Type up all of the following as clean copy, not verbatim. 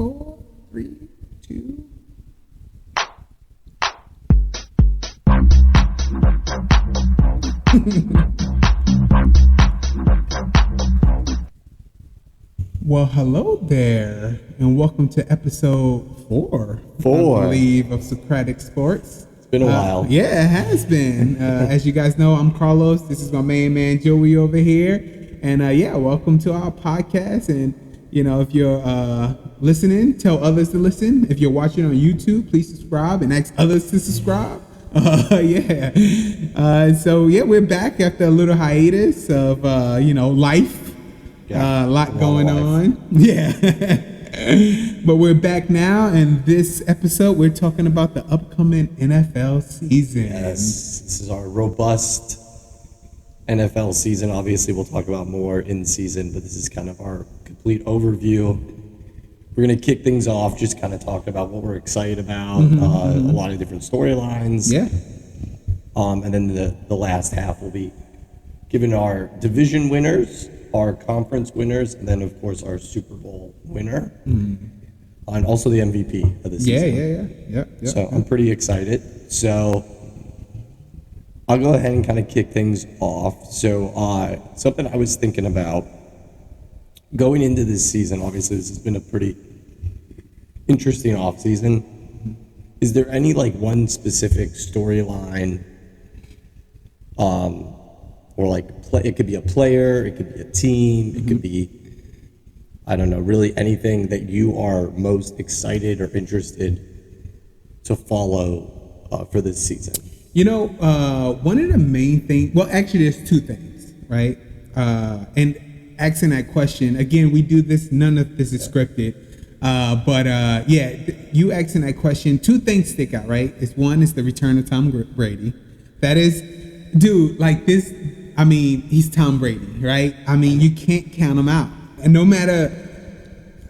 4, 3, 2. Well, hello there, and welcome to episode 4, I believe, of Socratic Sports. It's been a while. Yeah, it has been. As you guys know, I'm Carlos. This is my main man, Joey, over here. And welcome to our podcast. And, if you're listening, tell others to listen. If you're watching on YouTube, please subscribe and ask others to subscribe. We're back after a little hiatus of, life. A lot going on. Yeah. But we're back now, and this episode we're talking about the upcoming NFL season. Yes, this is our robust NFL season. Obviously, we'll talk about more in season, but this is kind of our complete overview. We're going to kick things off, just kind of talk about what we're excited about, a lot of different storylines. Yeah. And then the last half will be giving our division winners, our conference winners, and then, of course, our Super Bowl winner, and also the MVP of the season. Yeah. So I'm pretty excited. So I'll go ahead and kind of kick things off. So something I was thinking about going into this season, obviously this has been a pretty interesting offseason. Is there any one specific storyline or it could be a player, it could be a team, it could be, I don't know, really anything that you are most excited or interested to follow for this season? One of the main things, well, actually there's two things, right? And asking that question, again, we do this, none of this is scripted, you asking that question, two things stick out, right? One is the return of Tom Brady. That is, dude, this, he's Tom Brady, right? You can't count him out. And no matter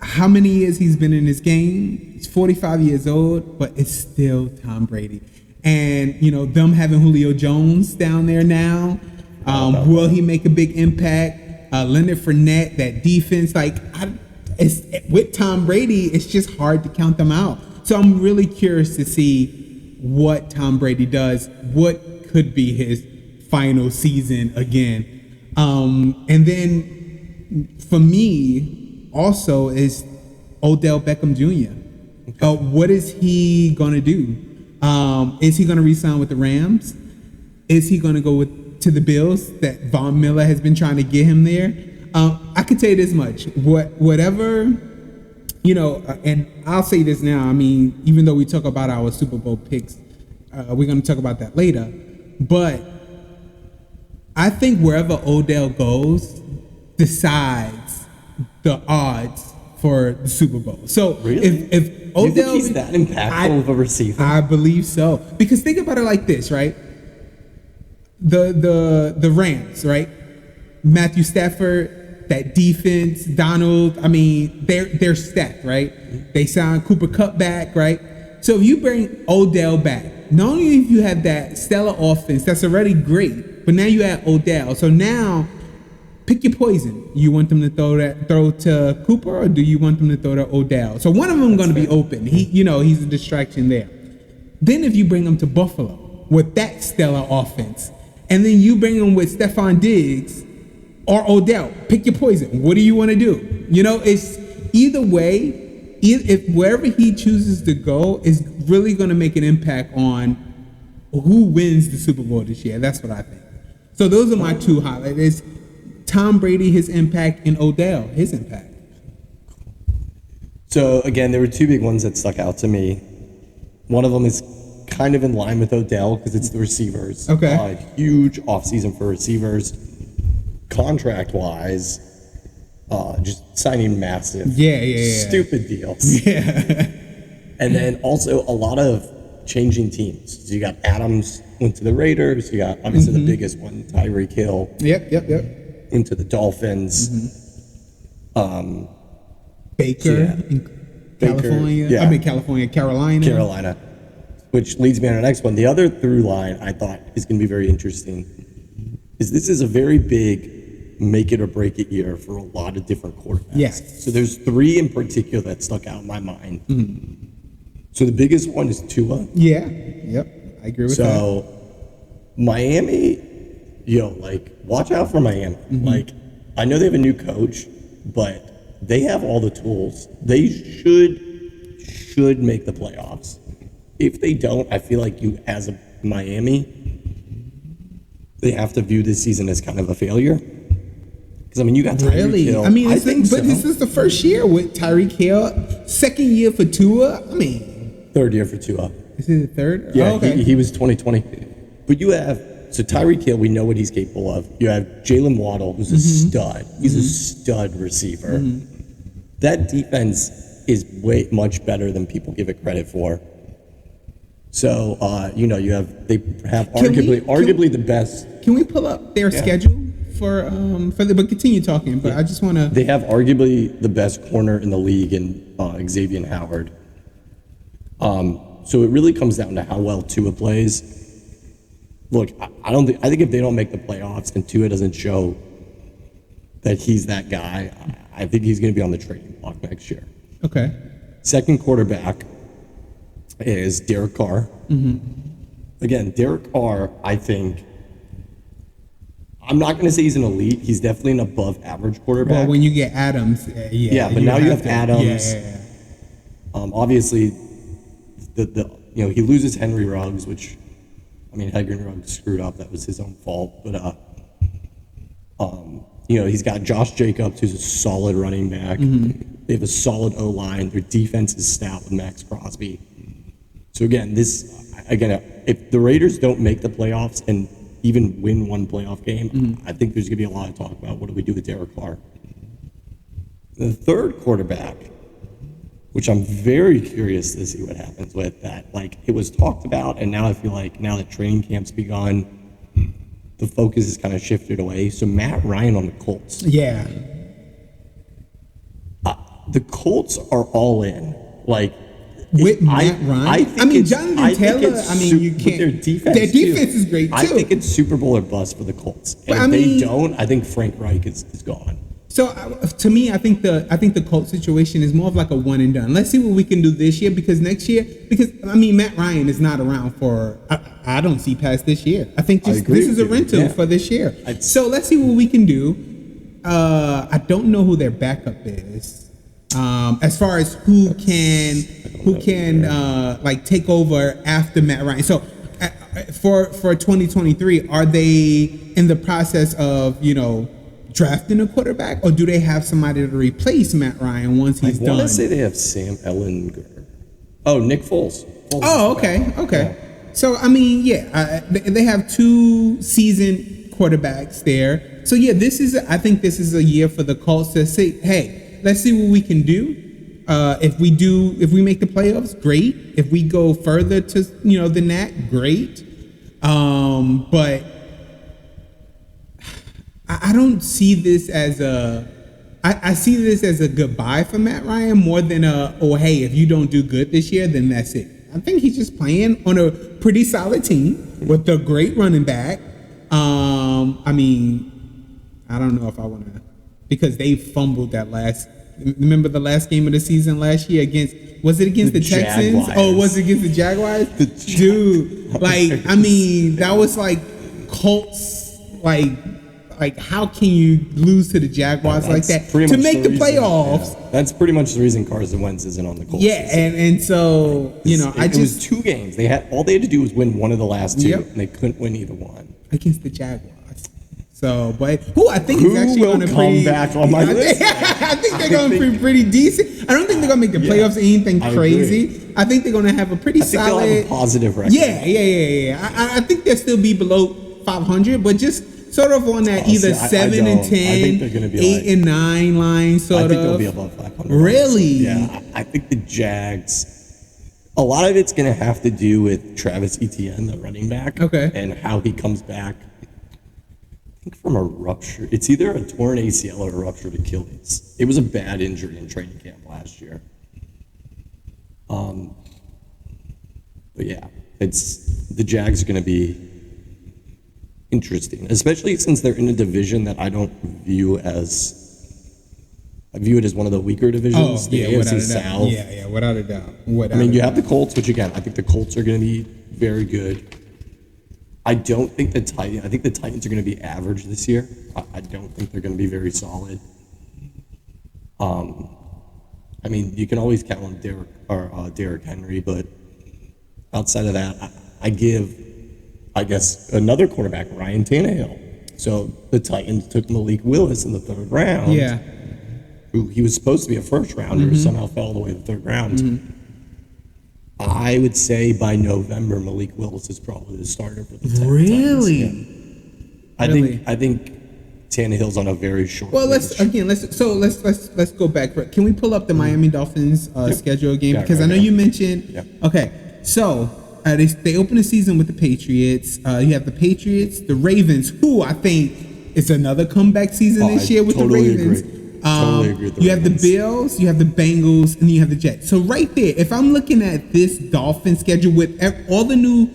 how many years he's been in this game, he's 45 years old, but it's still Tom Brady. And, them having Julio Jones down there now, will he make a big impact? Leonard Fournette, that defense, with Tom Brady, it's just hard to count them out. So I'm really curious to see what Tom Brady does, what could be his final season again. And then for me also is Odell Beckham Jr. What is he going to do? Is he going to re-sign with the Rams? Is he going to go to the Bills that Von Miller has been trying to get him there? I can tell you this much. Whatever, and I'll say this now. Even though we talk about our Super Bowl picks, we're going to talk about that later. But I think wherever Odell goes decides the odds for the Super Bowl. So really? if Odell, you think he's that impactful of a receiver? I believe so. Because think about it like this, right? The Rams, right? Matthew Stafford, that defense, Donald. They're stacked, right? They signed Cooper Kupp back, right? So if you bring Odell back, not only if you have that stellar offense that's already great, but now you add Odell. So now, pick your poison. You want them to throw to Cooper, or do you want them to throw to Odell? So one of them going to be open. He's a distraction there. Then if you bring him to Buffalo with that stellar offense, and then you bring him with Stephon Diggs or Odell, pick your poison. What do you want to do? It's either way. If wherever he chooses to go is really going to make an impact on who wins the Super Bowl this year. That's what I think. So those are my two highlights. It's Tom Brady, his impact, and Odell, his impact. So again, there were two big ones that stuck out to me. One of them is kind of in line with Odell because it's the receivers. Okay. Huge offseason for receivers. Contract-wise, just signing massive, stupid deals. Yeah. And then also a lot of changing teams. So you got Adams went to the Raiders. You got obviously the biggest one, Tyreek Hill. Yep. Into the Dolphins. Baker in California. Carolina. Which leads me on to the next one. The other through line I thought is going to be very interesting is this is a very big make it or break it year for a lot of different quarterbacks. Yes. So there's 3 in particular that stuck out in my mind. So the biggest one is Tua. Yeah. Yep. I agree with that. So Miami, like, watch out for Miami. Like, I know they have a new coach, but they have all the tools. They should make the playoffs. If they don't, I feel like you, as a Miami, they have to view this season as kind of a failure. Because, I mean, you got Tyreek Really? Hill. I mean, so. this is the first year with Tyreek Hill. Second year for Tua. I mean, Third year for Tua. is it the third? Yeah, Oh, okay. he was 2020. But you have, so Tyreek Hill, we know what he's capable of. You have Jalen Waddle, who's a stud. He's a stud receiver. That defense is much better than people give it credit for. So, they have arguably the best. Can we pull up their schedule but continue talking, but I just want to. They have arguably the best corner in the league in Xavier Howard. So it really comes down to how well Tua plays. Look, I think if they don't make the playoffs and Tua doesn't show that he's that guy, I think he's going to be on the trading block next year. Okay. Second quarterback is Derek Carr. Again, Derek Carr, I think, I'm not going to say he's an elite. He's definitely an above average quarterback. Well, when you get Adams, yeah, but now you have Adams. Yeah. Obviously, he loses Henry Ruggs, which, I mean, Henry Ruggs screwed up. That was his own fault. But he's got Josh Jacobs, who's a solid running back. They have a solid O-line. Their defense is stout with Max Crosby. So again, if the Raiders don't make the playoffs and even win one playoff game, I think there's going to be a lot of talk about what do we do with Derek Carr. The third quarterback, which I'm very curious to see what happens with that. Like, it was talked about, and now I feel like now that training camp's begun, the focus has kind of shifted away. So Matt Ryan on the Colts. Yeah. The Colts are all in. Like, with Matt Ryan, Jonathan Taylor. You can't. Their defense is great too. I think it's Super Bowl or bust for the Colts. And if they don't, I think Frank Reich is gone. So to me, I think the Colts situation is more of like a one and done. Let's see what we can do this year, because next year, Matt Ryan is not around for. I don't see past this year. I think this is a rental for this year. So let's see what we can do. I don't know who their backup is. As far as who can take over after Matt Ryan. So for 2023, are they in the process of drafting a quarterback, or do they have somebody to replace Matt Ryan once he's done? I want to say they have Sam Ellinger. Oh, Nick Foles. Okay. Yeah. So they have 2 seasoned quarterbacks there. So yeah, I think this is a year for the Colts to say, hey, let's see what we can do. If we make the playoffs, great. If we go further to than that, great. But I don't see this as I see this as a goodbye for Matt Ryan more than hey, if you don't do good this year, then that's it. I think he's just playing on a pretty solid team with a great running back. I don't know if I want to, because they fumbled that remember the last game of the season last year was it against the Texans? Jaguars. Oh, was it against the Jaguars? Dude, that was like Colts, like how can you lose to the Jaguars like that to make the playoffs? Yeah. That's pretty much the reason Carson Wentz isn't on the Colts. Yeah, and so it was 2 games. All they had to do was win one of the last 2, and they couldn't win either one against the Jaguars. So, but who I think is actually going to come back on my list? I think they're going to be pretty decent. I don't think they're going to make the playoffs or anything crazy. I think they're going to have a pretty solid. They'll have a positive record. Yeah. I think they'll still be below 500, but just sort of on that either 7 and 10, I think they're going to be 8 and 9 line. I think they'll be above 500. Really? Yeah. I think the Jags. A lot of it's going to have to do with Travis Etienne, the running back, and how he comes back. I think from a rupture. It's either a torn ACL or a ruptured Achilles. It was a bad injury in training camp last year. But yeah, the Jags are going to be interesting, especially since they're in a division that I don't view as. I view it as one of the weaker divisions. Oh, the yeah, AFC without a doubt. South. Yeah, without a doubt. I mean, you have the Colts, which again, I think the Colts are going to be very good. I don't think the Titans. I think the Titans are going to be average this year. I don't think they're going to be very solid. I mean, you can always count on Derrick Henry, but outside of that, I guess, another quarterback, Ryan Tannehill. So the Titans took Malik Willis in the 3rd round. Yeah. Who he was supposed to be a first rounder, somehow fell all the way to the 3rd round. I would say by November, Malik Willis is probably the starter for the Titans. Really? Yeah. I think Tannehill's on a very short. Well, let's go back. Can we pull up the Miami Dolphins schedule again? Yeah, Because I know you mentioned. Yeah. Okay, so they open the season with the Patriots. You have the Patriots, the Ravens, who I think is another comeback season this year with totally the Ravens. Agree. Totally agree with the You have the Ravens. Bills, you have the Bengals, and you have the Jets. So right there, if I'm looking at this Dolphin schedule with all the new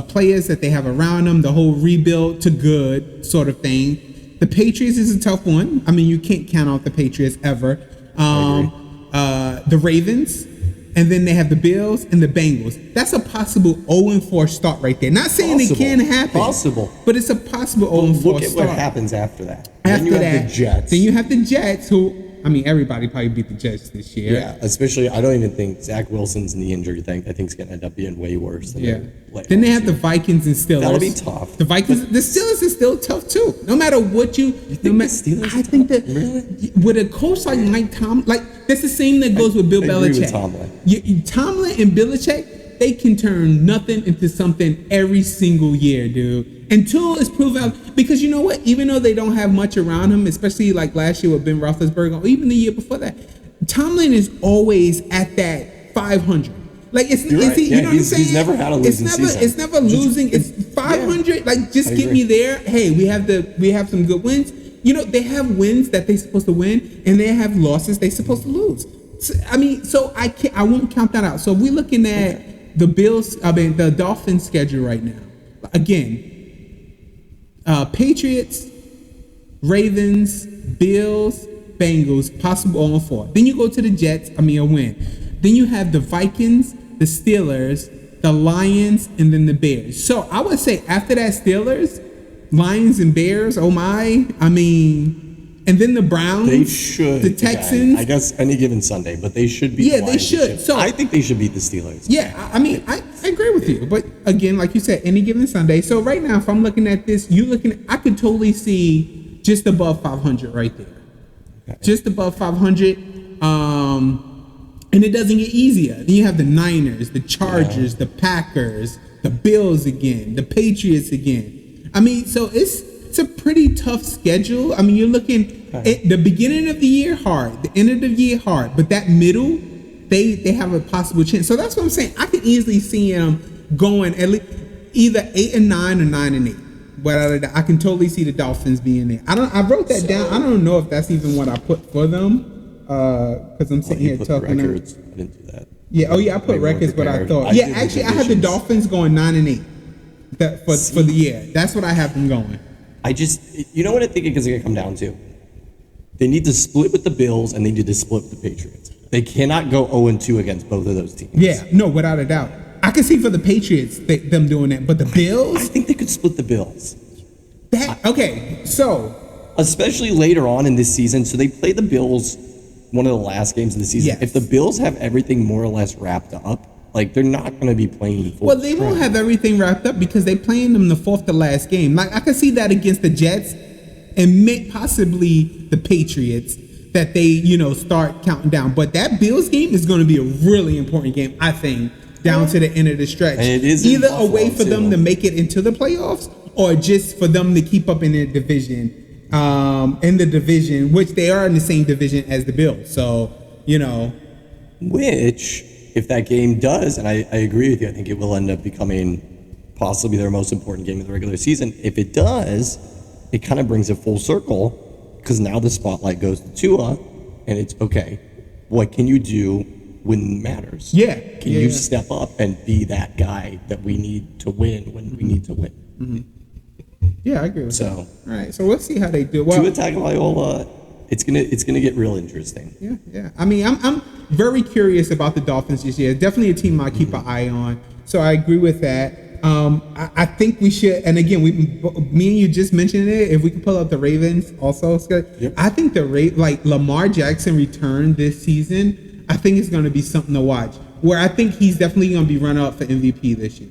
players that they have around them, the whole rebuild to good sort of thing, the Patriots is a tough one. I mean, you can't count out the Patriots ever. The Ravens, and then they have the Bills and the Bengals. That's a possible 0-4 start right there. Not saying it can happen. Possible. But it's a possible 0-4 start. Look at what happens after that. After then you have that, the Jets. Then you have the Jets, who, I mean, everybody probably beat the Jets this year. Yeah, especially, I don't even think Zach Wilson's knee injury thing, I think it's going to end up being way worse than Then they have the Vikings and Steelers. That'll be tough. The Vikings, the Steelers is still tough too. No matter what you think the Steelers I think that really? With a coach like Mike Tomlin, like that's the same that goes with Bill I agree Belichick. with Tomlin. Tomlin and Belichick, they can turn nothing into something every single year, dude. Until it's proven out, because you know what? Even though they don't have much around him, especially like last year with Ben Roethlisberger, or even the year before that, Tomlin is always at that 500. Like right. you know what I'm saying? He's never had a losing season. It's never losing. It's 500. Yeah. Like just get me there. Hey, we have some good wins. You know, they have wins that they're supposed to win, and they have losses they're supposed to lose. So, I mean, so I won't count that out. So we're looking at the Dolphins schedule right now. Again, Patriots, Ravens, Bills, Bengals, possible 0-4. Then you go to the Jets, a win. Then you have the Vikings, the Steelers, the Lions, and then the Bears. So I would say after that Steelers, Lions and Bears, and then the Browns, they should, the Texans. I guess any given Sunday, but they should be. Yeah, they should. So I think they should beat the Steelers. Yeah, I agree with you. But again, like you said, any given Sunday. So right now, if I'm looking at this, I could totally see just above 500 right there. Okay. Just above 500. And it doesn't get easier. Then you have the Niners, the Chargers, the Packers, the Bills again, the Patriots again. So it's a pretty tough schedule. You're looking at the beginning of the year hard, the end of the year hard, but that middle, they have a possible chance. So that's what I'm saying. I can easily see them going at least either 8-9 or 9-8. But I can totally see the Dolphins being there. I wrote that down. I don't know if that's even what I put for them. Because I'm sitting here talking. Records. I didn't do that. Yeah. Oh yeah, I put records, but I thought. Yeah, actually, I had the Dolphins going 9-8 for the year. That's what I have them going. You know what I think it's going to come down to? They need to split with the Bills and they need to split with the Patriots. They cannot go 0-2 against both of those teams. Yeah, no, without a doubt. I can see for the Patriots them doing that, but the Bills. I think they could split the Bills. So especially later on in this season, so they play the Bills. One of the last games of the season. Yes. If the Bills have everything more or less wrapped up, like they're not going to be playing full. Well, they won't have everything wrapped up because they're playing them the fourth to last game. Like I could see that against the Jets and possibly the Patriots that they start counting down. But that Bills game is going to be a really important game, I think, down to the end of the stretch. And it is either a way for them to make it into the playoffs or just for them to keep up in their division. In the division, which they are in the same division as the Bills. So, Which, if that game does, and I agree with you, I think it will end up becoming possibly their most important game of the regular season. If it does, it kind of brings it full circle because now the spotlight goes to Tua, and it's okay. What can you do when it matters? Yeah. Can you step up and be that guy that we need to win when we need to win? Yeah, I agree with that. So, All right, so let's see how they do. Tua Tagovailoa, it's gonna get real interesting. Yeah. I mean, I'm very curious about the Dolphins this year. Definitely a team I keep an eye on. So I agree with that. I think we should, and again, me and you just mentioned it. If we could pull up the Ravens, also, Scott, I think like Lamar Jackson return this season, I think it's going to be something to watch. Where I think he's definitely going to be runner up for MVP this year.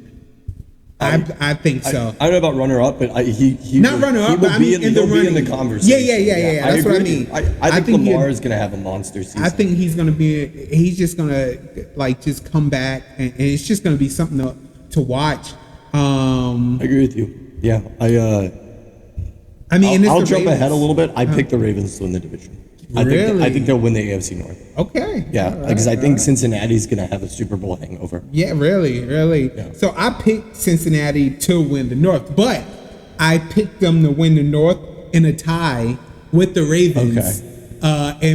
I think so. I don't know about runner up, but he not runner up, but I mean in the running. In the conversation. Yeah. That's what I mean. I think Lamar is going to have a monster season. I think he's going to be. He's just going to like just come back, and it's just going to be something to watch. I agree with you. Yeah, I mean, I'll jump ahead a little bit. I picked the Ravens to win the division. Really? I think they'll win the AFC North. Okay. Yeah, because I think Cincinnati's going to have a Super Bowl hangover. Yeah, really. Yeah. So I picked Cincinnati to win the North, but I picked them to win the North in a tie with the Ravens. Okay.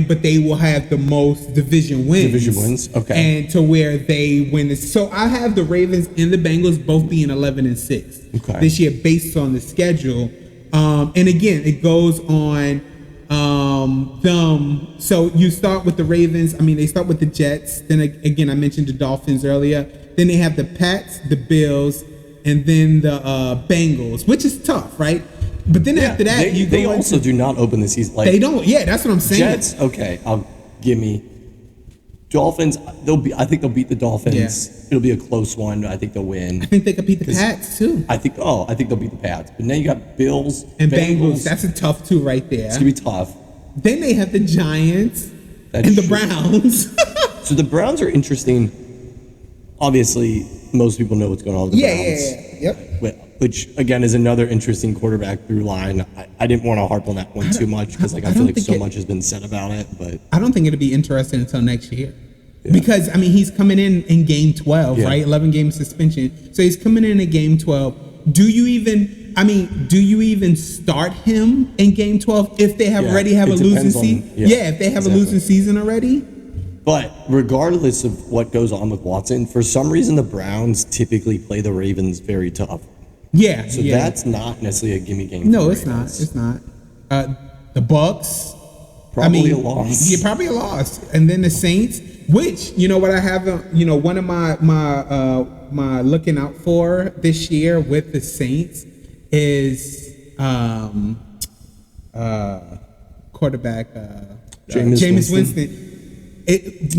But they will have the most division wins. Okay. And to where they win this. So I have the Ravens and the Bengals both being 11-6 this year based on the schedule. And again, it goes on them. So you start with the Ravens. I mean, they start with the Jets. Then again, I mentioned the Dolphins earlier. Then they have the Pats, the Bills, and then the Bengals, which is tough, right? But then after that, they also do not open the season. They don't. Yeah, that's what I'm saying. Jets, okay. Give me Dolphins. I think they'll beat the Dolphins. Yeah. It'll be a close one. I think they'll win. I think they could beat the Pats too. I think they'll beat the Pats. But now you got Bills and Bengals. That's a tough two right there. It's gonna be tough. Then they have the Giants and the Browns. So the Browns are interesting. Obviously, most people know what's going on with the Browns. Yep. Which again is another interesting quarterback through line. I didn't want to harp on that one too much because I feel like so much has been said about it. But I don't think it'll be interesting until next year. Yeah. Because I mean he's coming in game 12, right? 11 game suspension. So he's coming in game 12. Do you even start him in game 12 if they already have a losing season? If they have a losing season already. But regardless of what goes on with Watson, for some reason the Browns typically play the Ravens very tough. Yeah. So that's not necessarily a gimme game. No, it's not. It's not. The Bucks. Probably a loss. Yeah, probably a loss. And then the Saints, which, you know what I have, one of my looking out for this year with the Saints is quarterback Jameis Winston. It's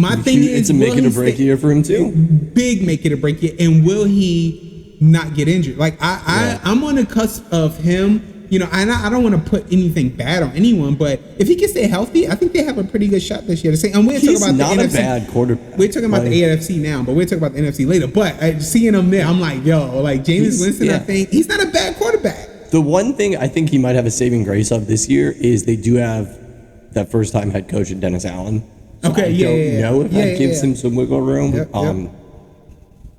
a make it or break year for him too. Big make it or break year. And will he not get injured? Like I'm on the cusp of him. And I don't want to put anything bad on anyone, but if he can stay healthy, I think they have a pretty good shot this year. And we're talking about not the a NFC. Bad quarterback. We're talking about the AFC now, but we're talking about the NFC later. But seeing him there, I'm like, Jameis Winston. I think he's not a bad quarterback. The one thing I think he might have a saving grace of this year is they do have that first time head coach in Dennis Allen. So I don't know if that gives him some wiggle room.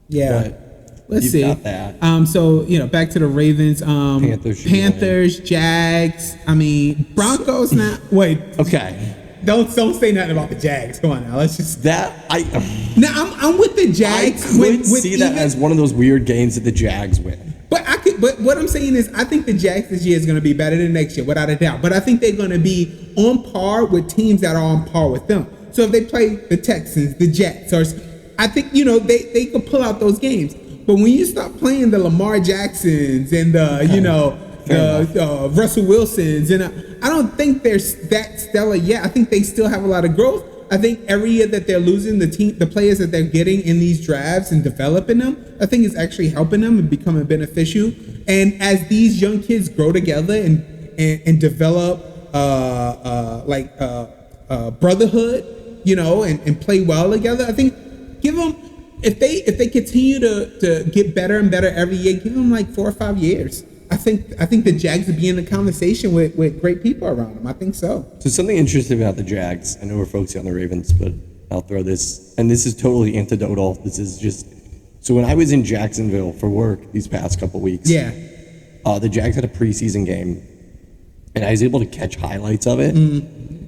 But let's see. Got that. So back to the Ravens. Panthers, Jags. I mean, Broncos. Now, wait. Okay. Don't say nothing about the Jags. Come on now. Let's just. Now I'm with the Jags. I could see that as one of those weird games that the Jags win. But what I'm saying is, I think the Jags this year is going to be better than next year, without a doubt. But I think they're going to be on par with teams that are on par with them. So if they play the Texans, the Jets, or I think they could pull out those games. But when you start playing the Lamar Jacksons and the Russell Wilsons, and I don't think they're that stellar yet. I think they still have a lot of growth. I think every year that they're losing, the players that they're getting in these drafts and developing them, I think it's actually helping them and becoming beneficial. And as these young kids grow together and develop brotherhood, and play well together, I think give them. If they continue to get better and better every year, give them like 4 or 5 years. I think the Jags would be in a conversation with great people around them. I think so. So something interesting about the Jags. I know we're focusing on the Ravens, but I'll throw this, and this is totally anecdotal. This is just so when I was in Jacksonville for work these past couple weeks. Yeah. The Jags had a preseason game, and I was able to catch highlights of it. Mm-hmm.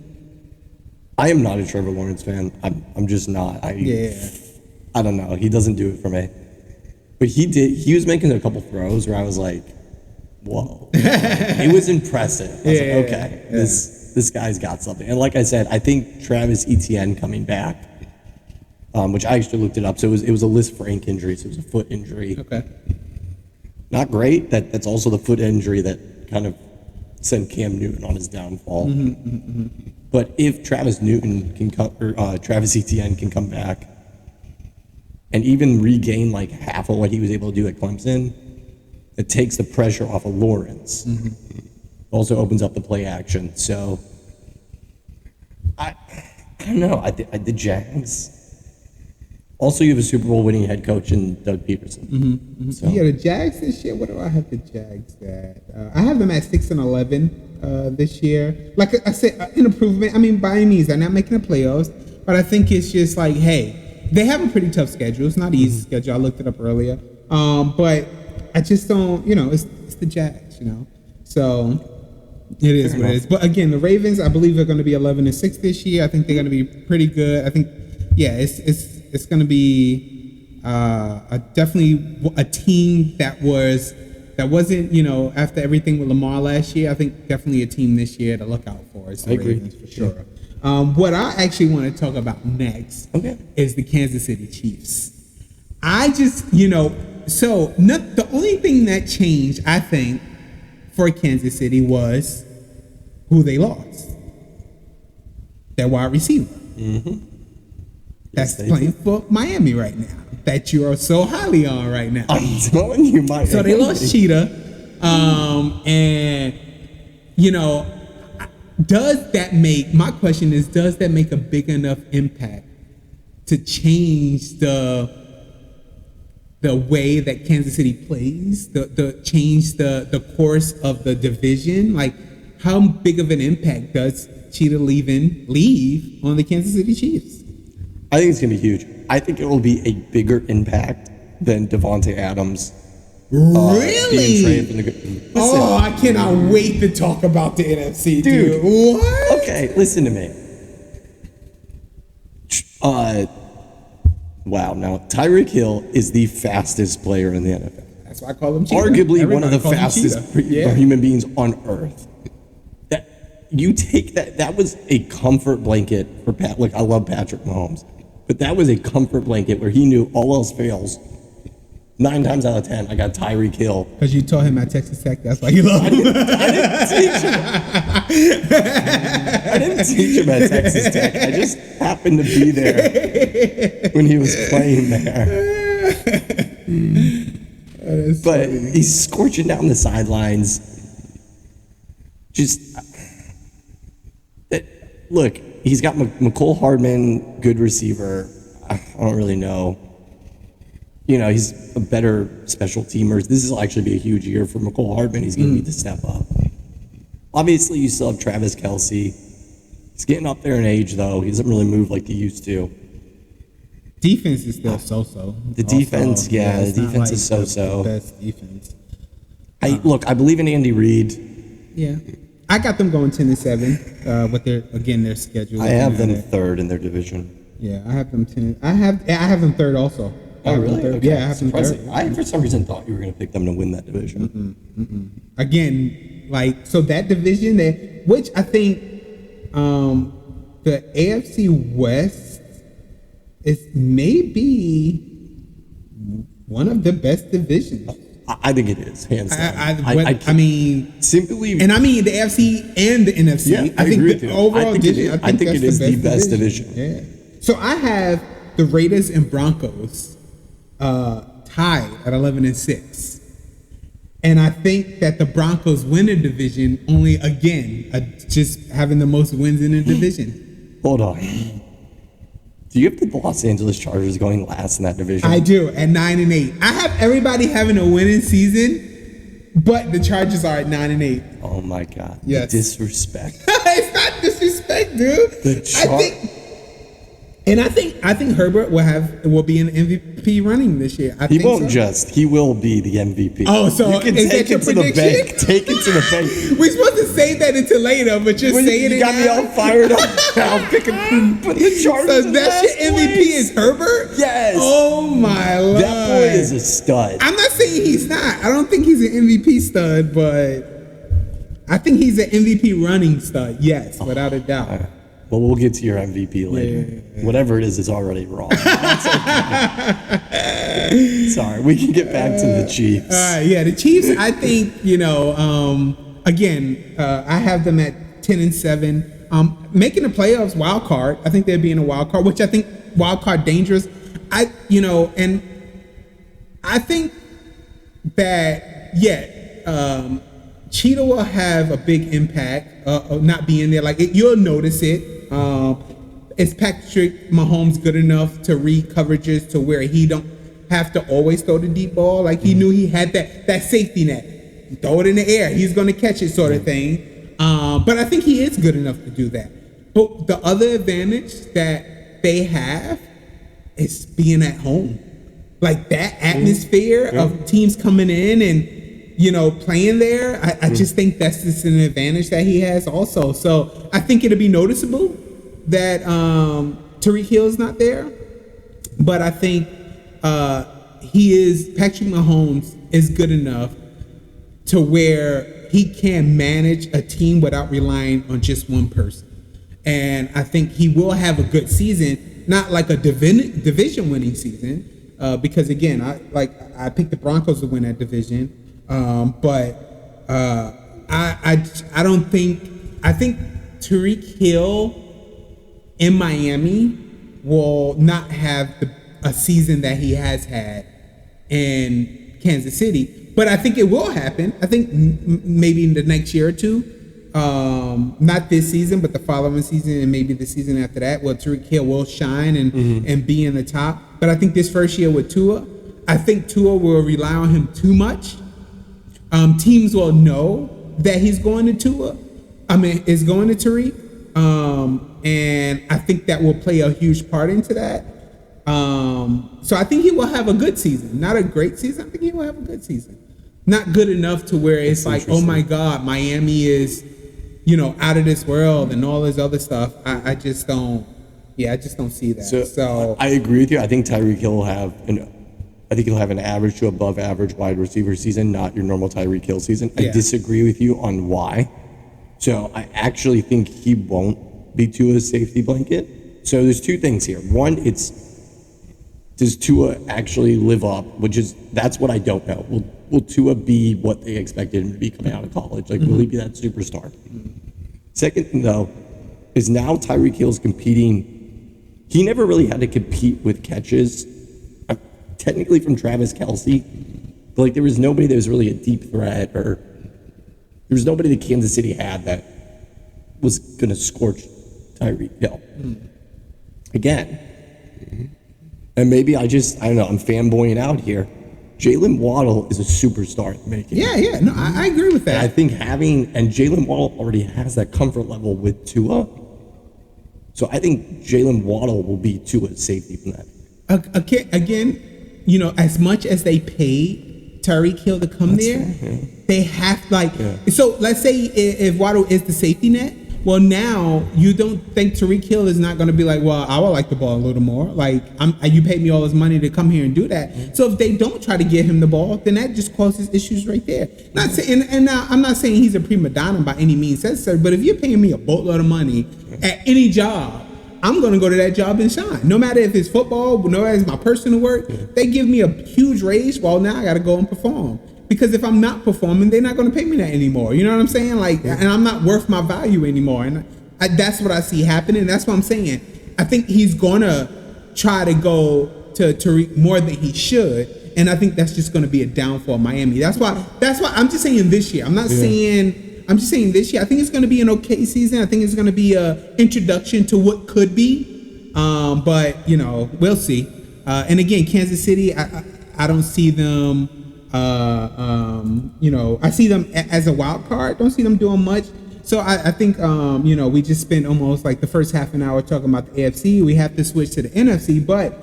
I am not a Trevor Lawrence fan. I'm just not. I don't know. He doesn't do it for me. But he did. He was making a couple throws where I was like, whoa. It was impressive. I was like, okay, yeah. this guy's got something. And like I said, I think Travis Etienne coming back, which I actually looked it up. So it was a Liz Frank injury, so it was a foot injury. Okay. Not great. That's also the foot injury that kind of sent Cam Newton on his downfall. But if Travis Newton can come, or Travis Etienne can come back and even regain like half of what he was able to do at Clemson, it takes the pressure off of Lawrence. Also opens up the play action. So I don't know. The Jags. Also, you have a Super Bowl winning head coach in Doug Peterson. So. Yeah, the Jags this year. What do I have the Jags at? I have them at 6-11 this year. Like I said, an improvement. I mean, by any means, they're not making the playoffs, but I think it's just like, hey, they have a pretty tough schedule. It's not an easy schedule. I looked it up earlier, but I just don't. It's the Jags. So it is what it is. But again, the Ravens, I believe, are going to be 11-6 this year. I think they're going to be pretty good. I think, yeah, it's going to be definitely a team that wasn't, after everything with Lamar last year. I think definitely a team this year to look out for. It's the Ravens for sure. What I actually want to talk about next is the Kansas City Chiefs. I just, the only thing that changed, I think, for Kansas City was who they lost. Their wide receiver. That's playing for Miami right now. That you are so highly on right now. I'm telling you, Miami. So they lost Cheetah. And, my question is, does that make a big enough impact to change the way that Kansas City plays, change the course of the division? Like, how big of an impact does Cheetah leave on the Kansas City Chiefs? I think it's going to be huge. I think it will be a bigger impact than Devontae Adams. Really? Being traded from the I cannot wait to talk about the NFC, dude. What? Okay, listen to me. Wow, now Tyreek Hill is the fastest player in the NFL. That's why I call him Cheetah. Arguably Everybody one of the calls him fastest Cheetah. human beings on earth. You take that was a comfort blanket for Pat. Look, I love Patrick Mahomes, but that was a comfort blanket where he knew all else fails. 9 times out of 10, I got Tyreek Hill. Because you taught him at Texas Tech, that's why you love him. I didn't teach him at Texas Tech. I just happened to be there when he was playing there. But funny. He's scorching down the sidelines. Look, he's got McCole Hardman, good receiver. I don't really know. He's a better special teamer. This will actually be a huge year for McCole Hardman. He's going to need to step up. Obviously, you still have Travis Kelce. He's getting up there in age, though. He doesn't really move like he used to. Defense is still so-so. The defense, the defense is so-so. The best defense. I believe in Andy Reid. Yeah. I got them going 10-7 with their schedule. I have them third in their division. Yeah, I have them 10. I have them third also. Oh, really? Okay. Yeah, I have them third. I, for some reason, thought you were going to pick them to win that division. Again, so that division, which I think the AFC West is maybe one of the best divisions. I think it is, hands down. I mean, simply, and I mean the AFC and the NFC. Yeah, I think agree the overall division. I think it is the best division. Yeah. So I have the Raiders and Broncos tied at 11-6, and I think that the Broncos win the division only just having the most wins in the division. Hold on. Do you have the Los Angeles Chargers going last in that division? I do, at 9-8. I have everybody having a winning season, but the Chargers are at 9-8. Oh my God! Yes. The disrespect. It's not disrespect, dude. I think Herbert will be in MVP running this year. He will be the MVP. Oh, so you can is take that your it to the prediction? bank. Take it to the bank. We're supposed to save that until later, but you're saying it. You got me all fired up. I'll put the Chargers. So that's your MVP is Herbert? Yes. Oh my Lord. That boy is a stud. I'm not saying he's not. I don't think he's an MVP stud, but I think he's an MVP running stud. Yes, without a doubt. Well, we'll get to your MVP later. Yeah. Whatever it is already wrong. That's okay. Sorry, we can get back to the Chiefs. Yeah, the Chiefs, I think, again, I have them at 10-7. Making the playoffs, wild card. I think they'd be in a wild card, which I think wild card dangerous. And I think that, Cheetah will have a big impact of not being there. Like, you'll notice it. Is Patrick Mahomes good enough to read coverages to where he don't have to always throw the deep ball? Like, he knew he had that safety net. You throw it in the air, he's going to catch it, sort of thing. But I think he is good enough to do that. But the other advantage that they have is being at home. Like, that atmosphere of teams coming in and, playing there, I just think that's just an advantage that he has also. So I think it'll be noticeable that Tyreek Hill is not there. But I think Patrick Mahomes is good enough to where he can manage a team without relying on just one person. And I think he will have a good season, not like a division winning season, because again, I picked the Broncos to win that division. But I don't think, I think Tyreek Hill in Miami will not have a season that he has had in Kansas City. But I think it will happen. I think maybe in the next year or two, not this season, but the following season and maybe the season after that, where Tyreek Hill will shine and be in the top. But I think this first year with Tua, I think Tua will rely on him too much. Teams will know that he's going to Tua. Is going to Tyreek. And I think that will play a huge part into that. So I think he will have a good season. Not a great season. I think he will have a good season. Not good enough to where it's like, oh my God, Miami is, out of this world and all this other stuff. I just don't see that. So I agree with you. I think Tyreek Hill will have he'll have an average to above average wide receiver season, not your normal Tyreek Hill season. I disagree with you on why. So I actually think he won't be Tua's safety blanket. So there's two things here. One, does Tua actually live up? That's what I don't know. Will Tua be what they expected him to be coming out of college? Like, will he be that superstar? Second thing, though, is now Tyreek Hill's competing. He never really had to compete with catches, technically from Travis Kelce. But, like, there was nobody that was really a deep threat, or there was nobody that Kansas City had that was going to scorch Tyreek Hill. Again. And maybe I don't know, I'm fanboying out here. Jalen Waddle is a superstar at making. Yeah. No, I agree with that. And I think and Jalen Waddle already has that comfort level with Tua. So I think Jalen Waddle will be Tua's safety from that. Again, as much as they paid Tyreek Hill to come they have so let's say if Waddle is the safety net, well, now you don't think Tyreek Hill is not going to be like, well, I would like the ball a little more. Like, you paid me all this money to come here and do that. So if they don't try to get him the ball, then that just causes issues right there. Not saying, and now I'm not saying he's a prima donna by any means necessary, but if you're paying me a boatload of money at any job, I'm going to go to that job and shine. No matter if it's football, no matter if it's my personal work, they give me a huge raise. Well, now I got to go and perform. Because if I'm not performing, they're not going to pay me that anymore. You know what I'm saying? Like, and I'm not worth my value anymore. And that's what I see happening. That's what I'm saying. I think he's going to try to go to Tyreek more than he should. And I think that's just going to be a downfall of Miami. That's why I'm just saying this year. I'm just saying this year. I think it's going to be an okay season. I think it's going to be an introduction to what could be. But, we'll see. And again, Kansas City, I don't see them. I see them as a wild card. Don't see them doing much. So I think, we just spent almost like the first half an hour talking about the AFC. We have to switch to the NFC. But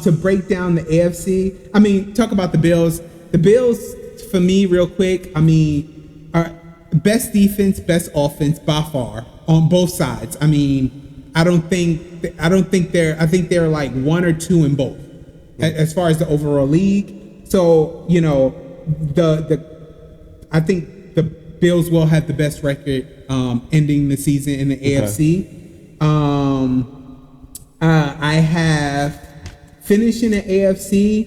to break down the AFC, talk about the Bills. The Bills, for me, real quick, are best defense, best offense by far on both sides. I think they're like 1 or 2 in both. as far as the overall league. So, I think the Bills will have the best record ending the season in the AFC. I have finishing the AFC.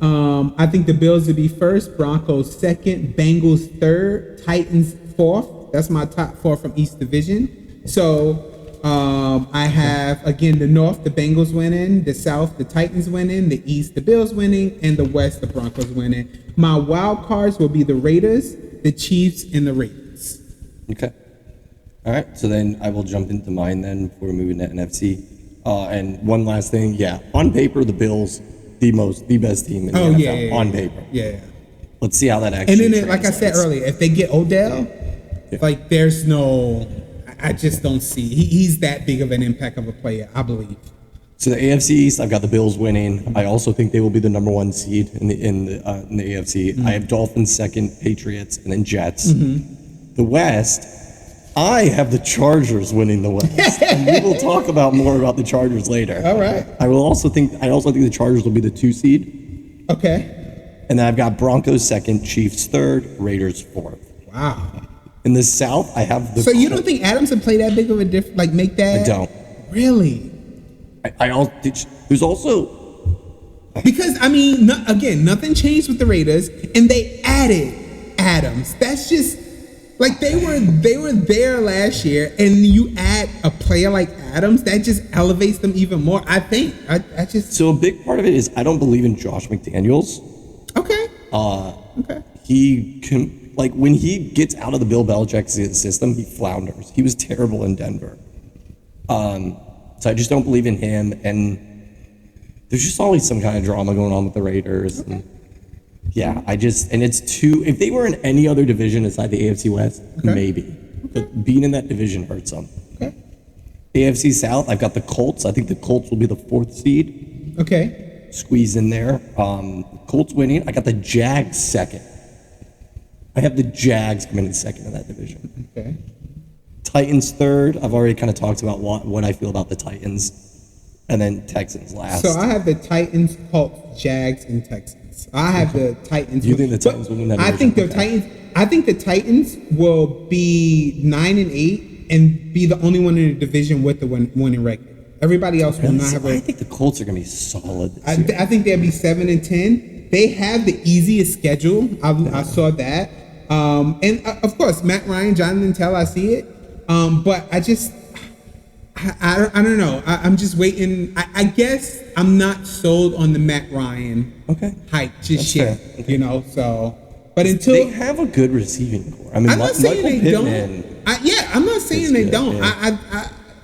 I think the Bills will be first, Broncos second, Bengals third, Titans fourth. That's my top four from each division. So I have, again, the North, the Bengals winning, the South, the Titans winning, the East, the Bills winning, and the West, the Broncos winning. My wild cards will be the Raiders, the Chiefs, and the Ravens. Okay. All right. So then I will jump into mine then before we move into NFC. And one last thing. Yeah. On paper, the Bills, the best team in the NFL. On paper. Yeah. Let's see how that actually And then, like I said earlier, if they get Odell, there's no... I just don't see. He's that big of an impact of a player, I believe. So the AFC East, I've got the Bills winning. I also think they will be the number one seed in the AFC. I have Dolphins second, Patriots, and then Jets. The West, I have the Chargers winning the West. And we will talk more about the Chargers later. All right. I also think the Chargers will be the 2 seed. Okay. And then I've got Broncos second, Chiefs third, Raiders fourth. Wow. In the South, I have the... So you don't think Adams would play that big of a difference? Like, make that... I don't. Really? There's also... Because, again, nothing changed with the Raiders, and they added Adams. That's just... Like, they were there last year, and you add a player like Adams, that just elevates them even more, I think. I just... So a big part of it is I don't believe in Josh McDaniels. Okay. Okay. He can... Like, when he gets out of the Bill Belichick system, he flounders. He was terrible in Denver. So I just don't believe in him. And there's just always some kind of drama going on with the Raiders. Okay. And it's too... If they were in any other division aside the AFC West, maybe. But being in that division hurts them. Okay. AFC South, I've got the Colts. I think the Colts will be the 4th seed. Okay. Squeeze in there. Colts winning. I got the Jags second. I have the Jags coming in second in that division. Okay. Titans third. I've already kind of talked about what I feel about the Titans. And then Texans last. So I have the Titans, Colts, Jags, and Texans. I have the Titans. You think the Titans will win that division? I think the Titans will be 9-8 and be the only one in the division with the winning record. Everybody else will not have I think the Colts are going to be solid this year. I think they'll be 7-10. They have the easiest schedule. I saw that. And of course, Matt Ryan, Jonathan Taylor, I see it. But I don't know. I'm just waiting. I guess I'm not sold on the Matt Ryan hype just yet. Okay. So. But until they have a good receiving core. I'm not saying they don't. I'm not saying they don't. Yeah.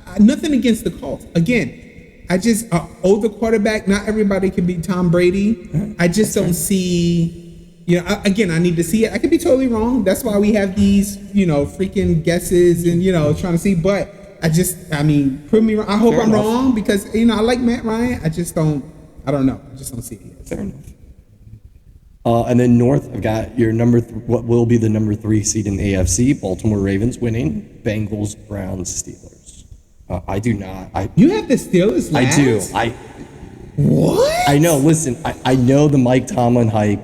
I nothing against the Colts. Again, I just older quarterback. Not everybody can be Tom Brady. I just don't see. Again, I need to see it. I could be totally wrong. That's why we have these, freaking guesses and, trying to see. But prove me wrong. I hope I'm wrong because, I like Matt Ryan. I don't know. I just don't see it yet. Fair enough. And then North, I've got your what will be the number 3 seed in the AFC, Baltimore Ravens winning, Bengals, Browns, Steelers. I do not. You have the Steelers last? I do. What? I know. Listen, I know the Mike Tomlin hype.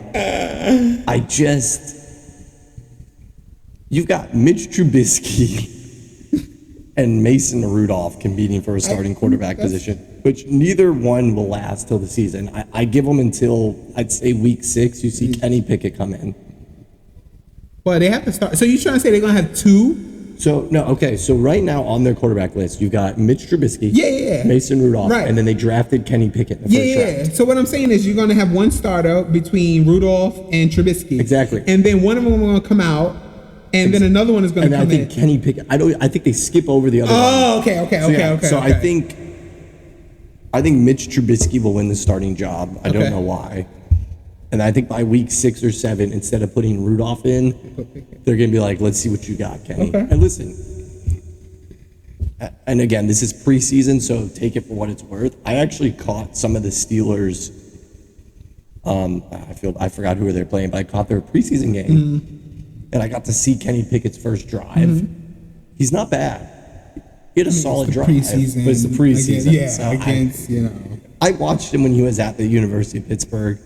You've got Mitch Trubisky and Mason Rudolph competing for a starting quarterback position, which neither one will last till the season. I give them until, I'd say, week 6. You see Kenny Pickett come in. Well, they have to start. So you're trying to say they're going to have 2? So, no, okay. So right now on their quarterback list, you've got Mitch Trubisky, Mason Rudolph, and then they drafted Kenny Pickett in the first round. So what I'm saying is you're going to have one starter between Rudolph and Trubisky. Exactly. And then one of them going to come out, and then another one is going to come in. And I think Kenny Pickett, I think they skip over the other one. Oh, okay. So I think Mitch Trubisky will win the starting job. I don't know why. And I think by week 6 or 7, instead of putting Rudolph in, they're going to be like, let's see what you got, Kenny. Okay. And listen, and again, this is preseason, so take it for what it's worth. I actually caught some of the Steelers. I forgot who they're playing, but I caught their preseason game, and I got to see Kenny Pickett's first drive. He's not bad. He had a solid drive, but it's the preseason. Against I watched him when he was at the University of Pittsburgh.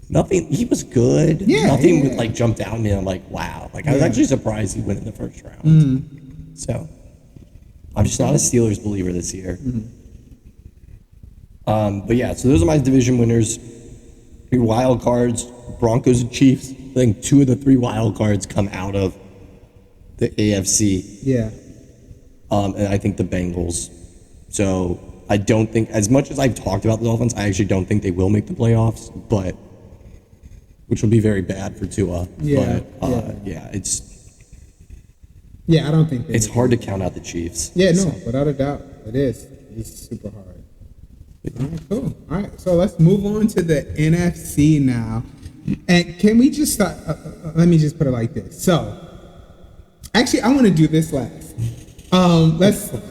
Nothing. He was good. Yeah, Nothing yeah. would like jump down to me. I'm like, wow. Like I was Yeah. actually surprised he went in the first round. So I'm just not a Steelers believer this year. But yeah, so those are my division winners. 3 wild cards: Broncos and Chiefs. I think 2 of the 3 wild cards come out of the AFC. Yeah. And I think the Bengals. So I don't think, as much as I've talked about the Dolphins, I actually don't think they will make the playoffs, but which will be very bad for Tua. Yeah, But yeah, it's Yeah, I don't think it's hard to count out the Chiefs. Yeah, no, without a doubt. It is. It's super hard. All right, cool. All right, so let's move on to the NFC now. And can we just start? Let me just put it like this. So, actually, I want to do this last. Let's go.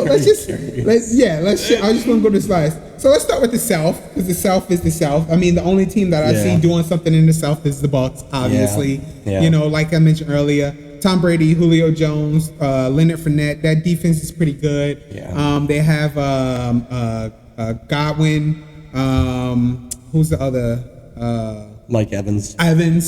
I just want to go this last. So let's start with the South, because the South is the South. I mean, the only team that I see doing something in the South is the Bucs. Obviously, you know, like I mentioned earlier, Tom Brady, Julio Jones, Leonard Fournette. That defense is pretty good. Yeah. They have Godwin. Who's the other? Mike Evans.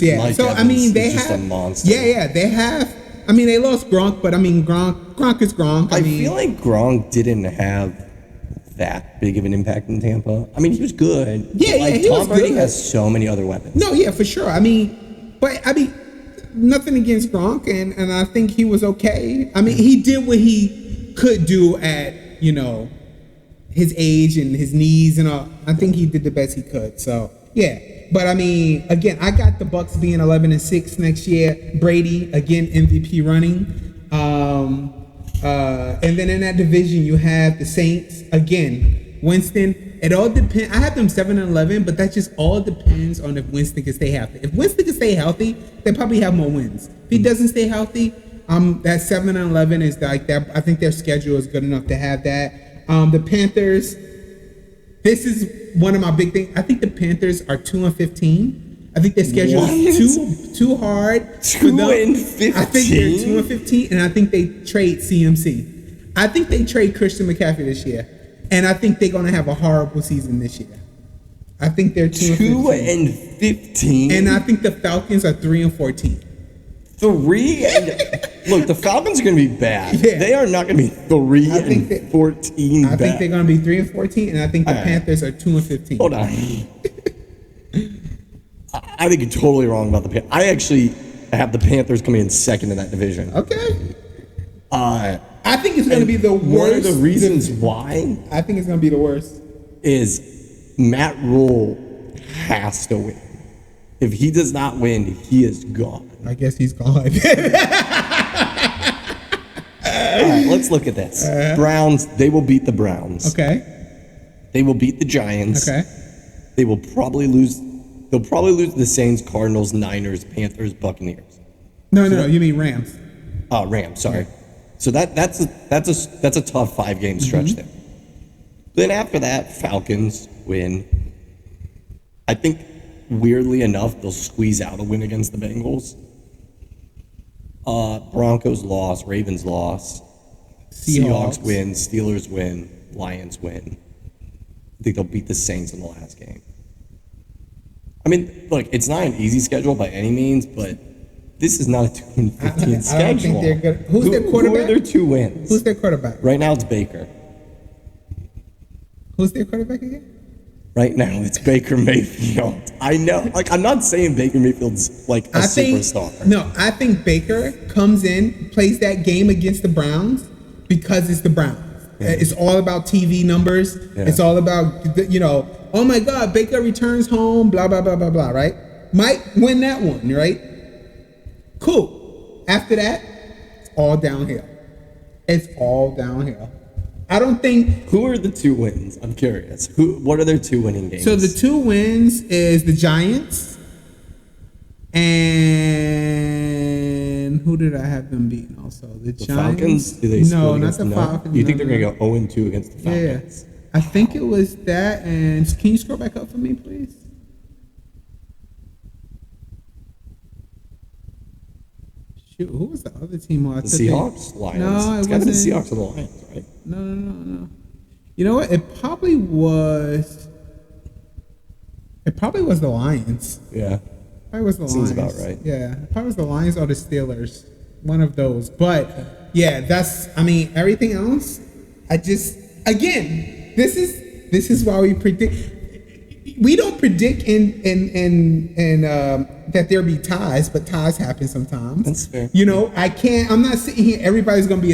Yeah. Mike So Evans I mean, they is just have a monster. Yeah, they have. I mean, they lost Gronk, but I mean, Gronk is Gronk. I feel like Gronk didn't have that big of an impact in Tampa. I mean, he was good. Yeah, like, he was Tom Brady good. has so many other weapons. No, yeah, for sure. I mean, nothing against Gronk, and I think he was okay. I mean, he did what he could do at, you know, his age and his knees and all. I think he did the best he could. So yeah, but I mean, again, I got the Bucs being 11-6 next year. Brady again MVP running, and then in that division you have the Saints again. Winston. It all depends. I have them 7-11, but that just all depends on if Winston can stay healthy. If Winston can stay healthy, they probably have more wins. If he doesn't stay healthy, that 7-11 is like that. I think their schedule is good enough to have that. The Panthers. This is one of my big things. I think the Panthers are 2-15. I think their schedule is too hard. 2-15. I think they're 2-15, and I think they trade CMC. I think they trade Christian McCaffrey this year. And I think they're going to have a horrible season this year. I think they're 2-15. And I think the Falcons are 3-14. 3 and look, the Falcons are going to be bad. Yeah. They are not going to be 3-14. I think they're going to be 3-14, and I think the Panthers are 2-15. Hold on. I think you're totally wrong about the Panthers. I actually have the Panthers coming in second in that division. Okay. I think it's going to be the worst. One of the reasons why I think it's going to be the worst is Matt Rule has to win. If he does not win, he is gone. I guess he's gone. All right, let's look at this. Browns, they will beat the Browns. Okay. They will beat the Giants. Okay. They will probably lose. They'll probably lose to the Saints, Cardinals, Niners, Panthers, Buccaneers. No, you mean Rams. Oh, Rams. Sorry. Yeah. So that's a tough 5-game stretch there. Then after that, Falcons win. I think weirdly enough, they'll squeeze out a win against the Bengals. Broncos loss, Ravens loss, Seahawks win, Steelers win, Lions win. I think they'll beat the Saints in the last game. I mean, look, it's not an easy schedule by any means, but this is not a 2-15 schedule. I don't think they're good. Who's their quarterback? Who are their 2 wins? Who's their quarterback? Right now, it's Baker. Who's their quarterback again? Right now, it's Baker Mayfield. I know. Like, I'm not saying Baker Mayfield's like a superstar. No, I think Baker comes in, plays that game against the Browns because it's the Browns. Yeah. It's all about TV numbers. Yeah. It's all about, you know, oh my God, Baker returns home, blah, blah, blah, blah, blah, right? Might win that one, right? Cool. After that, it's all downhill. It's all downhill. I don't think. Who are the 2 wins? I'm curious. What are their 2 winning games? So the 2 wins is the Giants, and who did I have them beating? Also the Giants. Falcons. Do they no, not the Falcons. You think they're gonna go 0-2 against the Falcons? Yeah, I think it was that. And can you scroll back up for me, please? Shoot, who was the other team? The Seahawks, Lions. No, it's got to be the Seahawks or the Lions, right? No. You know what? It probably was. It probably was the Lions. Yeah. Probably was the Seems Lions. about right. Yeah, probably was the Lions or the Steelers. One of those. But yeah, that's. I mean, everything else. I just again, this is why we predict. We don't predict in that there be ties, but ties happen sometimes. That's fair. You know, I can't. I'm not sitting here. Everybody's going to be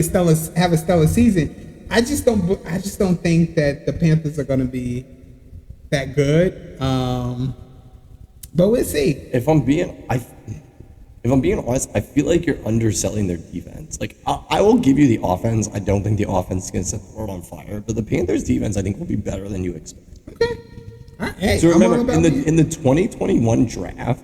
have a stellar season. I just don't think that the Panthers are going to be that good. But we'll see. If I'm being honest, I feel like you're underselling their defense. Like I will give you the offense. I don't think the offense is going to set the world on fire, but the Panthers' defense I think will be better than you expect. Okay. All right. Hey, So remember in the 2020 draft,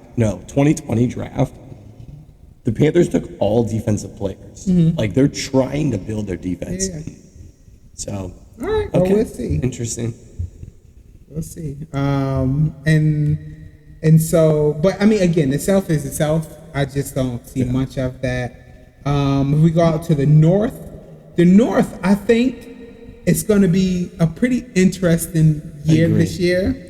the Panthers took all defensive players. Mm-hmm. Like they're trying to build their defense. Yeah. So All right. Well, we'll see. Interesting. We'll see. And so, but I mean, again, itself is itself. I just don't see much of that. If we go out to the North, I think it's going to be a pretty interesting year this year.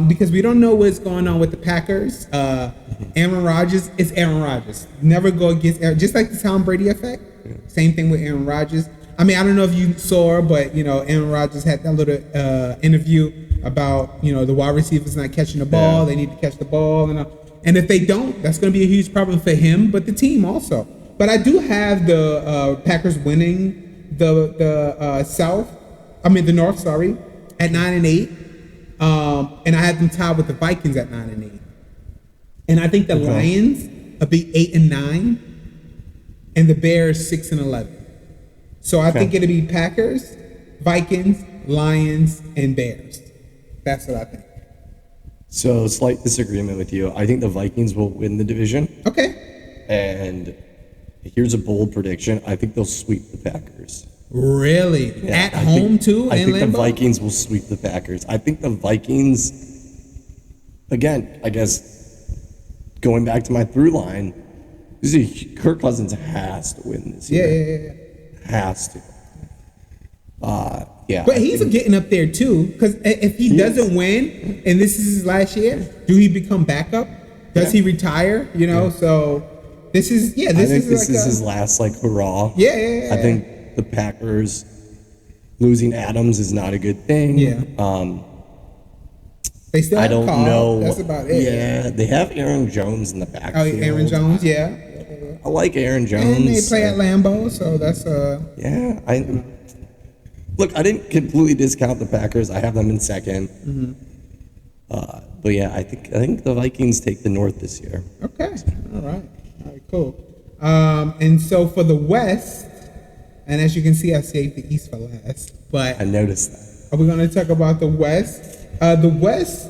Because we don't know what's going on with the Packers. Aaron Rodgers is Aaron Rodgers. Never go against Aaron, just like the Tom Brady effect. Yeah. Same thing with Aaron Rodgers. I mean, I don't know if you saw, but Aaron Rodgers had that little interview about the wide receivers not catching the ball. Yeah. They need to catch the ball, and if they don't, that's going to be a huge problem for him, but the team also. But I do have the Packers winning the North. Sorry, at 9-8. And I had them tied with the Vikings at 9-8. And I think the Lions will be 8-9, and the Bears 6-11. So I think it'll be Packers, Vikings, Lions, and Bears. That's what I think. So slight disagreement with you. I think the Vikings will win the division. Okay. And here's a bold prediction. I think they'll sweep the Packers. Really? Yeah, at home too? I think the Vikings will sweep the Packers. I think the Vikings, again, I guess, going back to my through line, Kirk Cousins has to win this year. Yeah. Has to. Yeah. But he's getting up there too, because if he doesn't win, and this is his last year, do he become backup? Does he retire? So this is this is his last hurrah. Yeah. I think the Packers losing Adams is not a good thing. Yeah. They still have Carl. That's about it. Yeah, they have Aaron Jones in the backfield. Oh, Aaron Jones, yeah. I like Aaron Jones. And they play at Lambeau, so that's Yeah, I didn't completely discount the Packers. I have them in second. Mm-hmm. But yeah, I think the Vikings take the North this year. Okay. All right, cool. And so for the West, and as you can see, I saved the East for last. But I noticed that. Are we going to talk about the West? The West,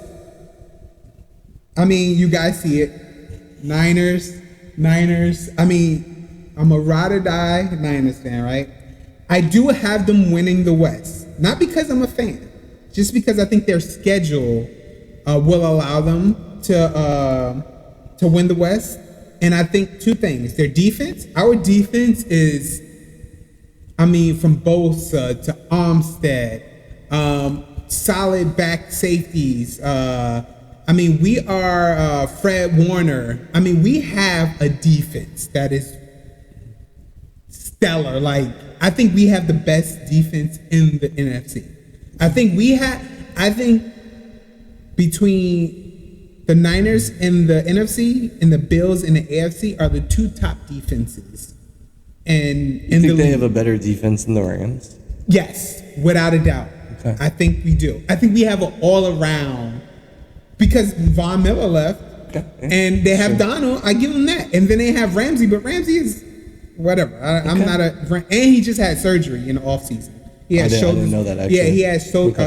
I mean, you guys see it. Niners. I mean, I'm a ride or die Niners fan, right? I do have them winning the West. Not because I'm a fan. Just because I think their schedule will allow them to win the West. And I think two things. Their defense. Our defense is, from Bosa to Armstead, solid back safeties. We are Fred Warner. We have a defense that is stellar. I think we have the best defense in the NFC. I think between the Niners and the NFC and the Bills and the AFC are the two top defenses. And you think they have a better defense than the Rams? Yes, without a doubt. Okay. I think we do. I think we have an all-around, because Von Miller left, and they have Donald. I give them that. And then they have Ramsey, but Ramsey is whatever. I'm not and he just had surgery in the offseason. He had I didn't know that, actually. Yeah, he had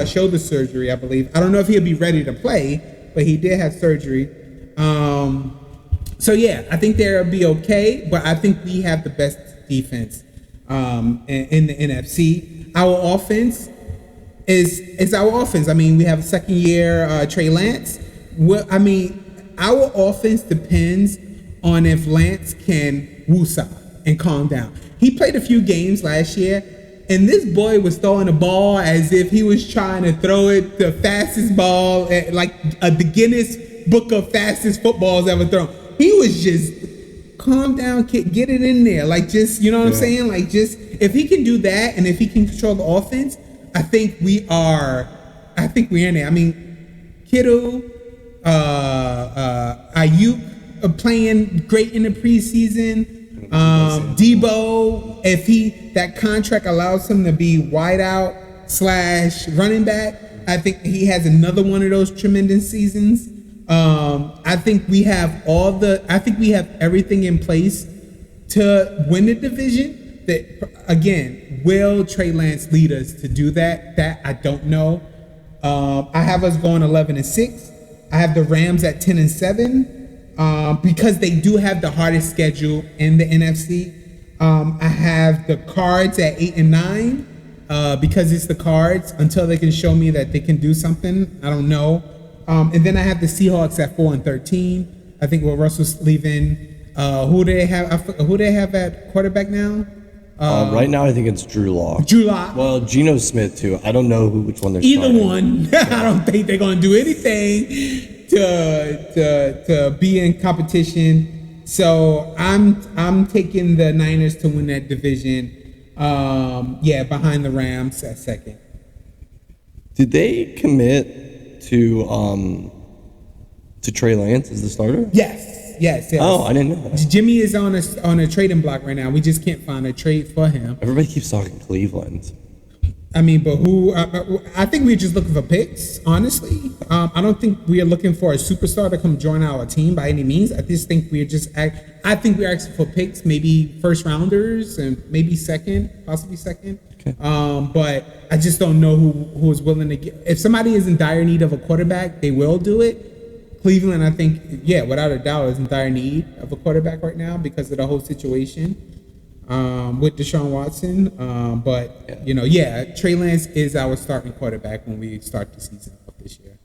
shoulder surgery, I believe. I don't know if he'll be ready to play, but he did have surgery. So yeah, I think they'll be okay, but I think we have the best defense in the NFC. Our offense is our offense. We have a second year Trey Lance. Our offense depends on if Lance can woosah and calm down. He played a few games last year, And this boy was throwing the ball as if he was trying to throw it the fastest ball, like the Guinness Book of fastest footballs ever thrown. He was just calm down, kid, get it in there. Like, just, you know what I'm saying? Like, just, if he can do that and if he can control the offense, I think we're in there. I mean, Kittle, Ayuk playing great in the preseason. Debo, if that contract allows him to be wide out / running back, I think he has another one of those tremendous seasons. I think we have everything in place to win the division. That, again, will Trey Lance lead us to do that? That I don't know. I have us going 11-6. I have the Rams at 10-7. Because they do have the hardest schedule in the NFC. I have the Cards at 8-9 because it's the Cards until they can show me that they can do something. I don't know. And then I have the Seahawks at 4-13. I think with Russell's leaving. Who do they have at quarterback now? Right now, I think it's Drew Lock. Well, Geno Smith too. I don't know which one they're either starting. one. I don't think they're going to do anything to be in competition. So I'm taking the Niners to win that division. Behind the Rams at second. Did they commit to Trey Lance as the starter? Yes. Oh, I didn't know that. Jimmy is on a trading block right now. We just can't find a trade for him. Everybody keeps talking Cleveland. I mean, but who? I think we're just looking for picks, honestly. I don't think we are looking for a superstar to come join our team by any means. I just think we're asking for picks, maybe first rounders and maybe possibly second. Okay. But I just don't know who is willing to get. If somebody is in dire need of a quarterback, they will do it. Cleveland, I think, without a doubt, is in dire need of a quarterback right now because of the whole situation with Deshaun Watson. Trey Lance is our starting quarterback when we start the season off this year.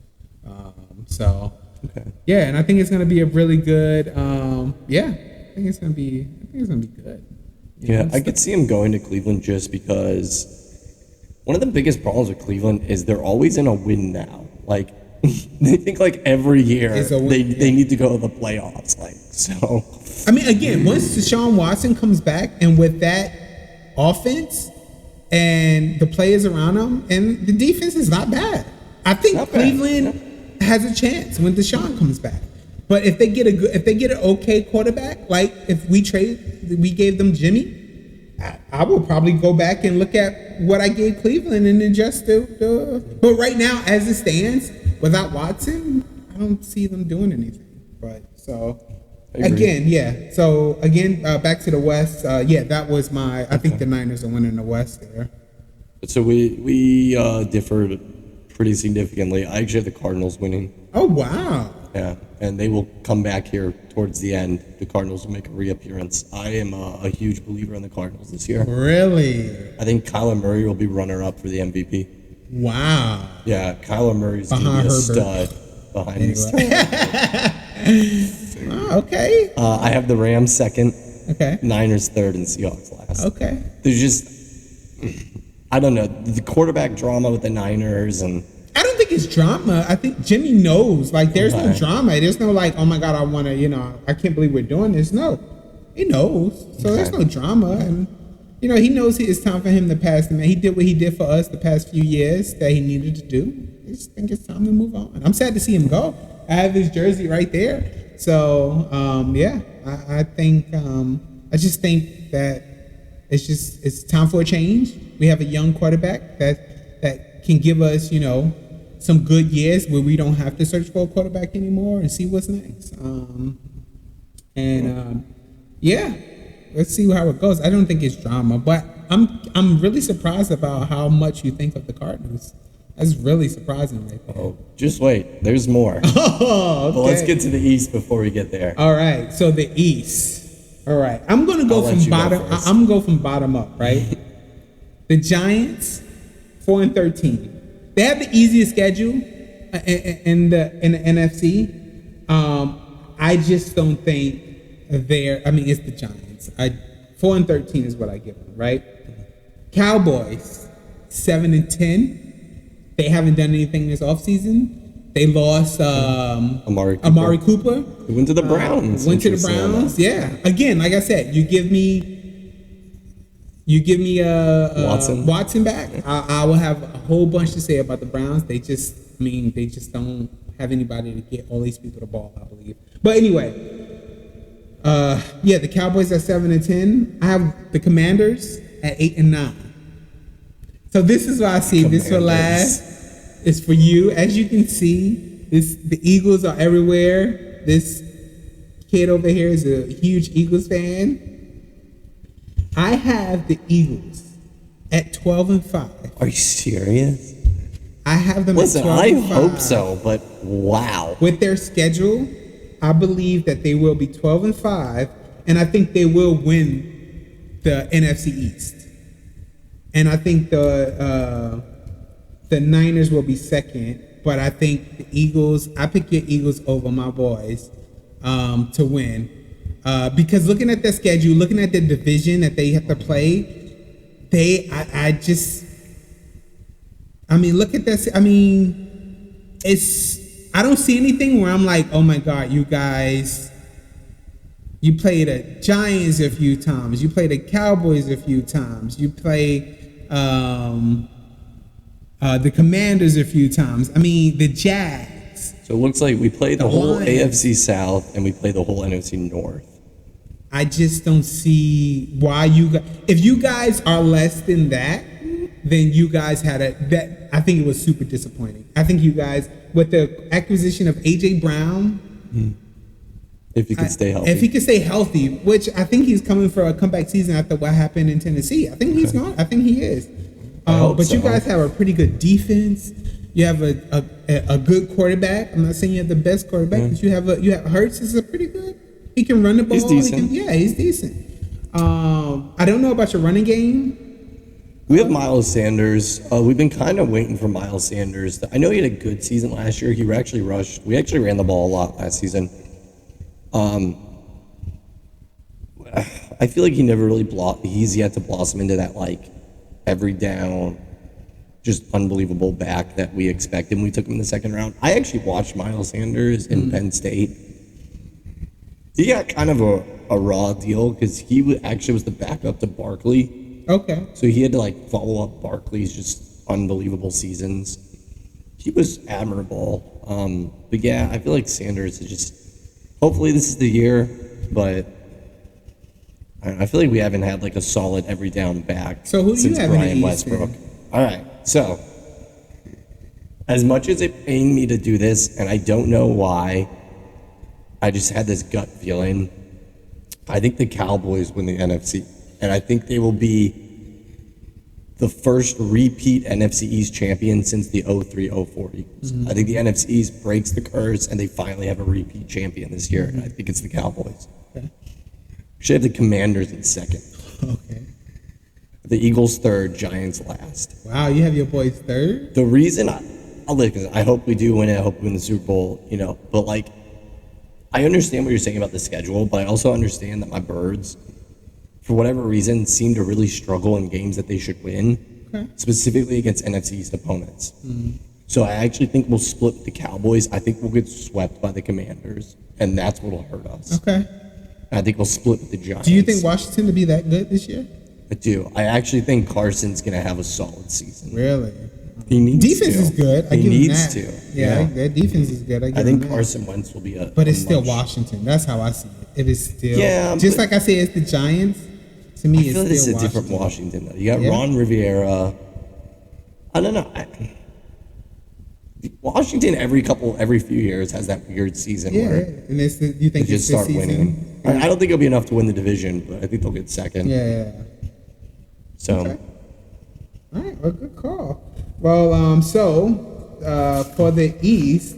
And I think it's going to be a really good. I think it's going to be good. I could see him going to Cleveland just because one of the biggest problems with Cleveland is they're always in a win now. Like, they think like every year they need to go to the playoffs. Like, so. I mean, again, once Deshaun Watson comes back and with that offense and the players around him, and the defense is not bad. I think Cleveland has a chance when Deshaun comes back. But if they get an okay quarterback, like if we gave them Jimmy, I will probably go back and look at what I gave Cleveland and adjust But right now, as it stands, without Watson, I don't see them doing anything. But so again, back to the West. That was I think the Niners are winning the West there. So we differed pretty significantly. I actually have the Cardinals winning. Oh wow! Yeah, and they will come back here towards the end. The Cardinals will make a reappearance. I am a huge believer in the Cardinals this year. Really? I think Kyler Murray will be runner-up for the MVP. Wow. Yeah, Kyler Murray's going to be a stud behind these. Okay. I have the Rams second. Okay. Niners third and Seahawks last. Okay. There's just, I don't know, the quarterback drama with the Niners and. I don't think it's drama. I think Jimmy knows. Like, there's no drama. There's no like, oh my God, I want to, I can't believe we're doing this. No, he knows. So there's no drama. And, he knows it's time for him to pass the man. He did what he did for us the past few years that he needed to do. I just think it's time to move on. I'm sad to see him go. I have his jersey right there. So, I think, I just think that it's time for a change. We have a young quarterback that can give us, some good years where we don't have to search for a quarterback anymore and see what's next. Let's see how it goes. I don't think it's drama, but I'm really surprised about how much you think of the Cardinals. That's really surprising right there. Oh, just wait. There's more. Oh, okay. But let's get to the East before we get there. All right. So the East. All right. I'm gonna go from bottom. I'm gonna go from bottom up. Right. The Giants, 4-13. They have the easiest schedule in the NFC. I just don't think it's the Giants. 4-13 is what I give them, right? Cowboys 7-10. They haven't done anything this offseason. They lost Amari Cooper. They went to the Browns. Went to the Browns. Yeah. Again, like I said, you give me Watson back. I will have a whole bunch to say about the Browns. They just don't have anybody to get all these people the ball, I believe. But anyway, the Cowboys at 7-10. I have the Commanders at 8-9. So this is what I see. Commanders. This for last. It's for you. As you can see, the Eagles are everywhere. This kid over here is a huge Eagles fan. I have the Eagles at 12-5. Are you serious? I have them Listen, at 12-5. I hope so, but wow. With their schedule, I believe that they will be 12-5, and I think they will win the NFC East. And I think the Niners will be second, but I think the Eagles. I pick your Eagles over my boys to win. Because looking at their schedule, looking at the division that they have to play, look at this. I don't see anything where I'm like, oh my God, you guys, you played the Giants a few times, you played the Cowboys a few times, you play the Commanders a few times. The Jags. So it looks like we played the whole Lions. AFC South and we played the whole NFC North. I just don't see why if you guys are less than that, then you guys I think it was super disappointing. I think you guys, with the acquisition of AJ Brown, if he could stay healthy. If he could stay healthy, which I think he's coming for a comeback season after what happened in Tennessee. I think he's gone. I think he is. But you guys have a pretty good defense. You have a good quarterback. I'm not saying you have the best quarterback, but you have Hurts is a pretty good. He can run the ball. He's decent. He's decent. I don't know about your running game. We have Miles Sanders. We've been kind of waiting for Miles Sanders. I know he had a good season last year. We actually ran the ball a lot last season. I feel like he never really he's yet to blossom into that every down, just unbelievable back that we expected when we took him in the second round. I actually watched Miles Sanders in Penn State. He got kind of a raw deal because he actually was the backup to Barkley. Okay. So he had to follow up Barkley's just unbelievable seasons. He was admirable. But yeah, I feel like Sanders is just, hopefully this is the year, but I feel like we haven't had a solid every down back so who do since you have Brian in the Westbrook. East, All right, so as much as it pained me to do this, and I don't know why, I just had this gut feeling. I think the Cowboys win the NFC, and I think they will be the first repeat NFC East champion since the 03-04 Eagles. I think the NFC East breaks the curse, and they finally have a repeat champion this year, and I think it's the Cowboys. Okay. We should have the Commanders in second. Okay. The Eagles third, Giants last. Wow, you have your boys third? The reason I hope we do win it, I hope we win the Super Bowl, but I understand what you're saying about the schedule, but I also understand that my Birds, for whatever reason, seem to really struggle in games that they should win, specifically against NFC East opponents. So I actually think we'll split with the Cowboys. I think we'll get swept by the Commanders, and that's what'll hurt us. Okay. I think we'll split with the Giants. Do you think Washington to be that good this year? I do. I actually think Carson's going to have a solid season. Really? He needs defense to. is good. I he give needs him that. to. Yeah, their defense is good. I think Carson Wentz will be a. But it's still Washington. That's how I see it. It is still. Yeah. Just like I say, it's the Giants. To me, I it's feel still this is a Washington. different Washington though. You got Ron Rivera. I don't know. Washington every few years has that weird season where and you think they just start winning. I don't think it'll be enough to win the division, but I think they'll get second. Yeah. So. Okay. All right. Well, good call. Well, for the East,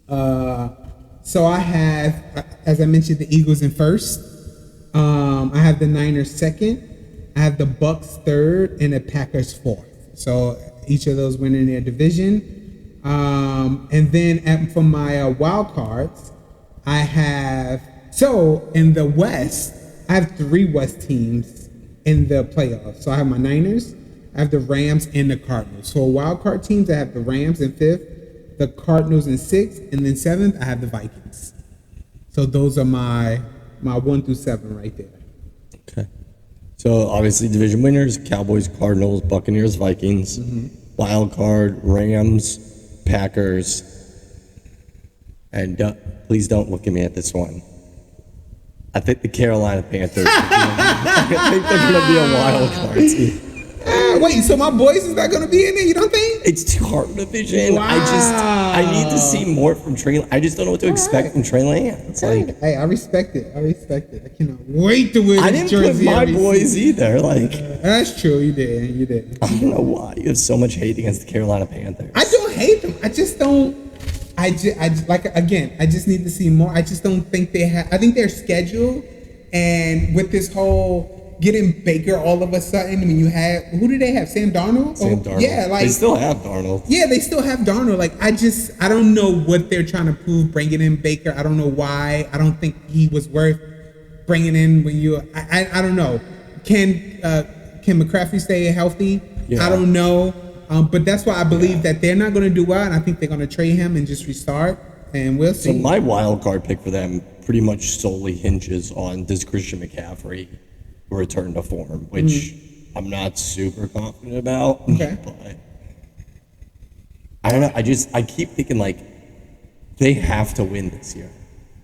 so I have, as I mentioned, the Eagles in first. I have the Niners second. I have the Bucks third, and the Packers fourth. So each of those winning their division. And then for my wild cards, I have, so in the West, I have three West teams. in the playoffs. So I have my Niners, I have the Rams, and the Cardinals. So wild card teams, I have the Rams in 5th, the Cardinals in 6th, and then 7th, I have the Vikings. So those are my 1 through 7 right there. Okay. So obviously division winners: Cowboys, Cardinals, Buccaneers, Vikings. Wild card: Rams, Packers, and please don't look at me at this one. I think the Carolina Panthers. I think they're going to be a wild card team. Wait, so my boys is not going to be in there? You don't think? It's too hard of a division. Wow. I need to see more from Trey. I just don't know what to expect from Trey Lance. Like, hey, I respect it. I cannot wait to wear I this didn't jersey. put my boys either. Like, that's true. You did. I don't know why you have so much hate against the Carolina Panthers. I don't hate them. I just don't. I just like, again, I just need to see more. I just don't think they have. I think their schedule, and with this whole getting Baker all of a sudden, I mean, you have, who do they have? Sam Darnold? Sam Darnold. Yeah, like they still have Darnold. Yeah, they still have Darnold. Like, I don't know what they're trying to prove bringing in Baker. I don't know why. I don't think he was worth bringing in when you. I don't know. Can McCaffrey stay healthy? Yeah. I don't know. But that's why I believe that they're not going to do well, and I think they're going to trade him and just restart, and we'll see. So my wild card pick for them pretty much solely hinges on, does Christian McCaffrey return to form, which I'm not super confident about. Okay. But I don't know. I keep thinking, like, they have to win this year.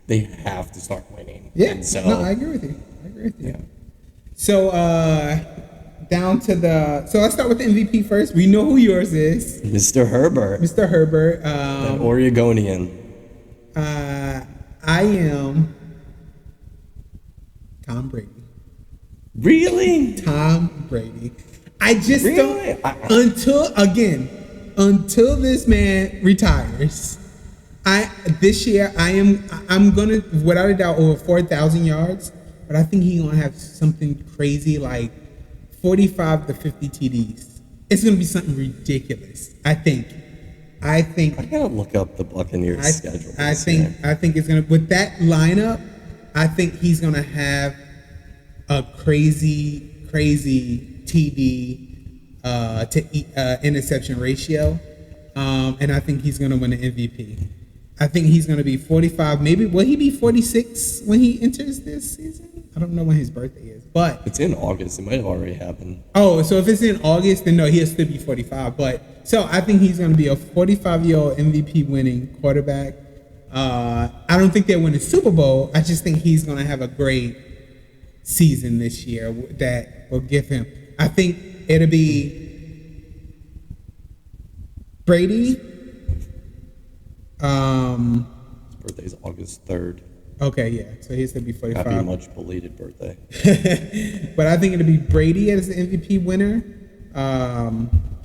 They have to start winning. Yeah. And so, No, I agree with you. Yeah. So down to so let's start with the MVP first. We know who yours is. Mr. Herbert. Mr. Herbert. An Oregonian. I am Tom Brady. Really? Tom Brady. I just Really? until this man retires. This year I'm gonna, without a doubt, over 4,000 yards, but I think he's gonna have something crazy like 45 to 50 TDs. It's gonna be something ridiculous. I think. I gotta look up the Buccaneers schedule. I think it's gonna, with that lineup, I think he's gonna have a crazy TD to interception ratio, and I think he's gonna win an MVP. I think he's gonna be 45. Maybe will he be 46 when he enters this season? I don't know when his birthday is, but it's in August. It might have already happened. Oh, so if it's in August, then no, he'll still be 45. But so I think he's going to be a 45-year-old MVP winning quarterback. I don't think they'll win a Super Bowl. I just think he's going to have a great season this year that will give him. I think it'll be Brady. His birthday's August 3rd. Okay, yeah. So he's going to be 45. Happy much belated birthday. But I think it'll be Brady as the MVP winner,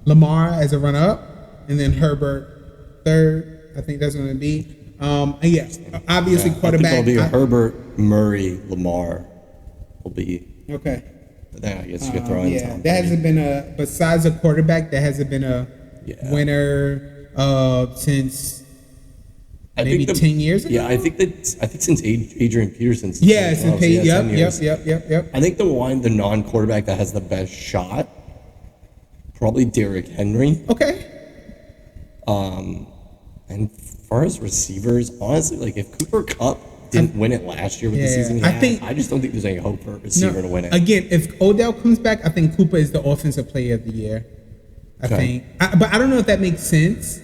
Lamar as a runner-up, and then Herbert third. I think that's going to be. And yes, obviously quarterback. I think it'll be Herbert, Murray, Lamar will be. Okay. But then I guess you could throw in Tom. There hasn't been besides a quarterback, there hasn't been a winner since maybe 10 years ago. Yeah, I think since Adrian Peterson's. Yeah, since Yep. I think the non-quarterback that has the best shot, probably Derrick Henry. Okay. And as far as receivers, honestly, like if Cooper Kupp didn't win it last year with the season he had, I just don't think there's any hope for a receiver to win it. Again, if Odell comes back, I think Cooper is the offensive player of the year. I think. But I don't know if that makes sense,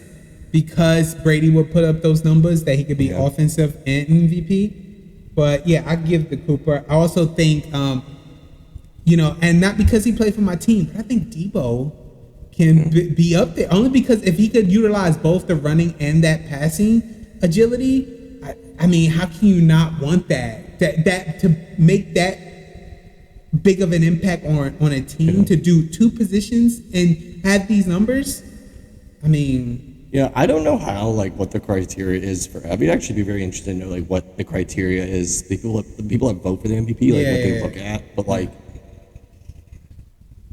because Brady would put up those numbers that he could be offensive and MVP. But yeah, I give the Cooper. I also think, and not because he played for my team, but I think Debo can be up there. Only because if he could utilize both the running and that passing agility, I mean, how can you not want that to make that big of an impact on a team, to do two positions and have these numbers? I mean, yeah, I don't know how, like, what the criteria is for. I'd actually be very interested to know, like, what the criteria is. The people that vote for the MVP, like, what they look at. But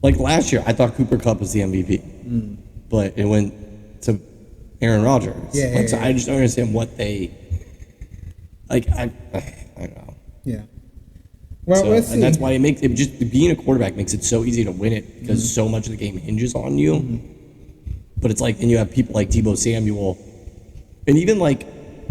like last year, I thought Cooper Kupp was the MVP, but it went to Aaron Rodgers. So I just don't understand what they like. I don't know. Yeah. Well, let's see. And that's why it makes it just being a quarterback makes it so easy to win it because so much of the game hinges on you. But it's like, and you have people like Deebo Samuel, and even like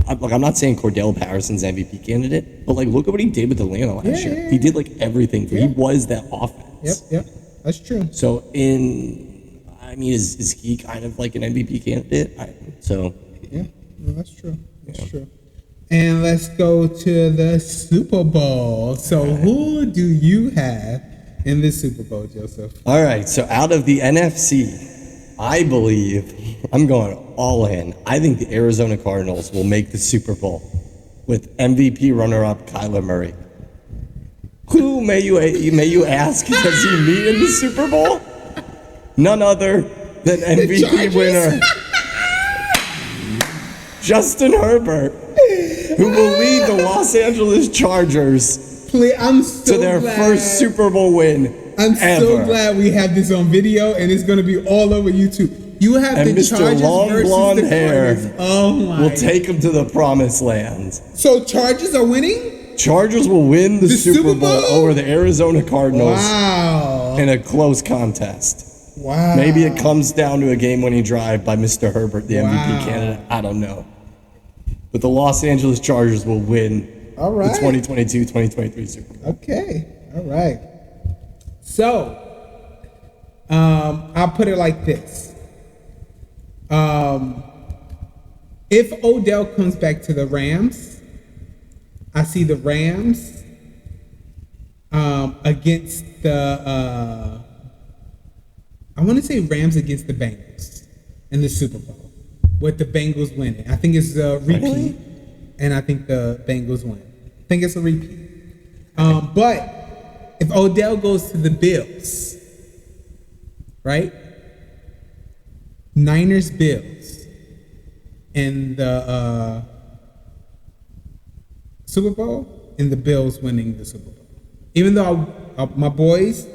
I'm not saying Cordell Patterson's MVP candidate, but like look at what he did with Atlanta last year. Yeah. He did like everything. He was that offense. Yep, that's true. So is he kind of like an MVP candidate? Yeah, well, that's true. That's true. And let's go to the Super Bowl. So who do you have in the Super Bowl, Joseph? All right, so out of the NFC, I believe I'm going all in. I think the Arizona Cardinals will make the Super Bowl with MVP runner-up Kyler Murray. Who, may you ask, does he meet in the Super Bowl? None other than MVP winner Justin Herbert, who will lead the Los Angeles Chargers to their first Super Bowl win. I'm so glad we have this on video, and it's going to be all over YouTube. You have and the Mr. Chargers Long versus blonde the hair Cardinals. Oh my! Will take them to the promised land. So Chargers are winning? Chargers will win the Super Bowl over the Arizona Cardinals. Wow! In a close contest. Wow! Maybe it comes down to a game-winning drive by Mr. Herbert, the MVP candidate. I don't know. But the Los Angeles Chargers will win the 2022-2023 Super Bowl. Okay. All right. So, I'll put it like this. If Odell comes back to the Rams, I see the Rams against the, I want to say Rams against the Bengals in the Super Bowl, with the Bengals winning. I think it's a repeat, and I think the Bengals win. I think it's a repeat. But if Odell goes to the Bills, right? Niners, Bills, in the Super Bowl, and the Bills winning the Super Bowl. Even though my boys,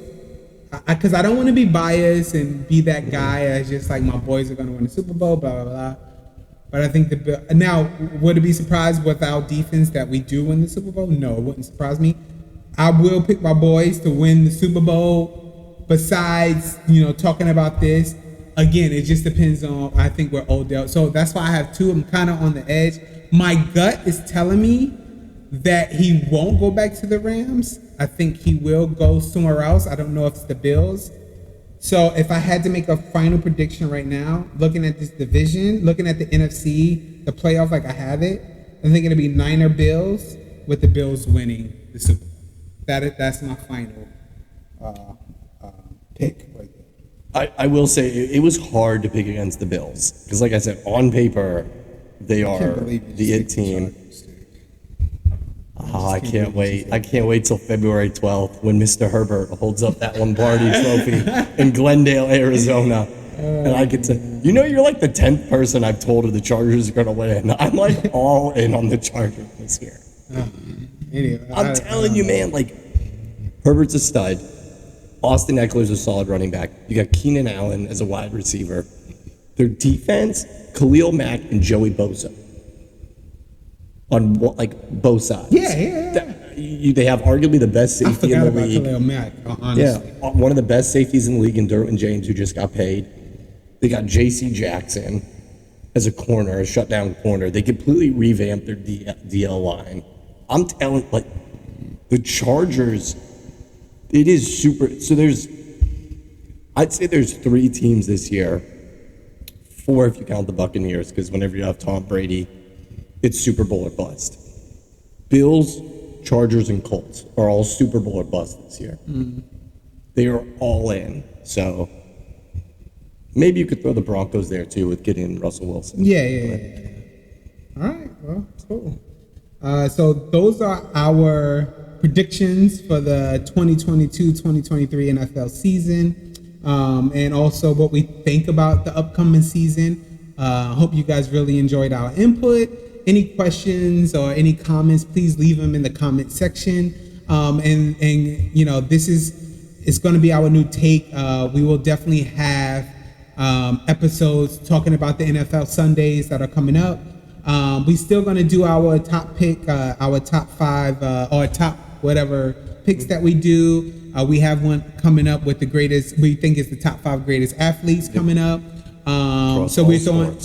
because I don't want to be biased and be that guy as just like my boys are going to win the Super Bowl, blah, blah, blah. But I think now, would it be surprised with our defense that we do win the Super Bowl? No, it wouldn't surprise me. I will pick my boys to win the Super Bowl. Besides, talking about this, again, it just depends on, I think, where Odell. So that's why I have two. I'm kind of on the edge. My gut is telling me that he won't go back to the Rams. I think he will go somewhere else. I don't know if it's the Bills. So if I had to make a final prediction right now, looking at this division, looking at the NFC, the playoff like I have it, I think it'll be Niner Bills with the Bills winning the Super Bowl. That's my final pick right there. I will say it was hard to pick against the Bills because, like I said, on paper, they are the it team. I can't wait. I can't wait till February 12th when Mr. Herbert holds up that Lombardi trophy in Glendale, Arizona. And I get to, you're like the 10th person I've told her the Chargers are going to win. I'm like all in on the Chargers this year. Anyway, I'm telling you, man, like Herbert's a stud. Austin Eckler's a solid running back. You got Keenan Allen as a wide receiver. Their defense, Khalil Mack and Joey Bosa. On both sides. Yeah. They have arguably the best safety in the league. Khalil Mack, honestly. Yeah, one of the best safeties in the league in Derwin James, who just got paid. They got J.C. Jackson as a corner, a shutdown corner. They completely revamped their DL line. I'm telling, the Chargers, it is super. So I'd say there's 3 teams this year, 4 if you count the Buccaneers, because whenever you have Tom Brady, it's Super Bowl or bust. Bills, Chargers, and Colts are all Super Bowl or bust this year. They are all in. So maybe you could throw the Broncos there too with getting Russell Wilson. Yeah. All right. Well, cool. So those are our predictions for the 2022-2023 NFL season, and also what we think about the upcoming season. Hope you guys really enjoyed our input. Any questions or any comments, please leave them in the comment section. And this is going to be our new take. We will definitely have episodes talking about the NFL Sundays that are coming up. We still going to do our top pick, our top 5 or top whatever picks that we do. We have one coming up with the greatest. We think it's the top 5 greatest athletes coming up. So we're throwing,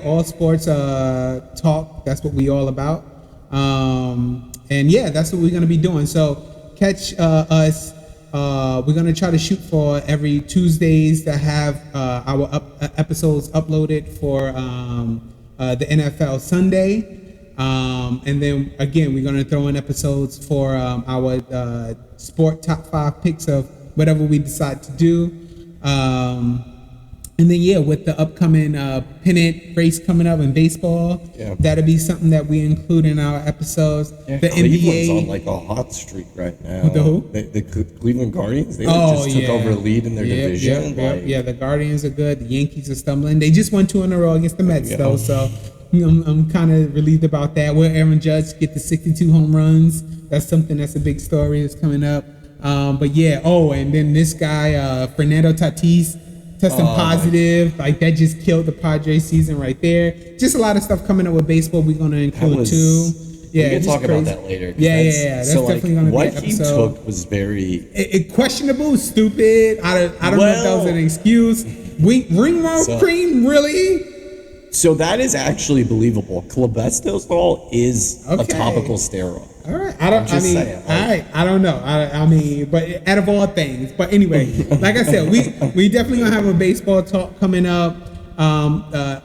all sports talk. That's what we all about. And yeah, that's what we're gonna be doing. So catch us. We're gonna try to shoot for every Tuesdays to have our episodes uploaded for the NFL Sunday. And then again, we're gonna throw in episodes for our sport top 5 picks of whatever we decide to do. And then with the upcoming pennant race coming up in baseball, that'll be something that we include in our episodes. The Cleveland's NBA on like a hot streak right now. With the who? The Cleveland Guardians. They just took over a lead in their division. Yeah, the Guardians are good. The Yankees are stumbling. They just won 2 in a row against the Mets though, so I'm kind of relieved about that. Will Aaron Judge get the 62 home runs? That's something that's a big story that's coming up. But and then this guy Fernando Tatis testing positive. Like that just killed the Padres season right there. Just a lot of stuff coming up with baseball we're going to include too. Yeah, we can talk about that later. That's definitely going to be an episode. What he took was very questionable, stupid. I don't know if that was an excuse. Ring cream, really? So that is actually believable. Clobetasol is a topical steroid. All right. I don't know. I mean, but out of all things. But anyway, like I said, we definitely gonna have a baseball talk coming up.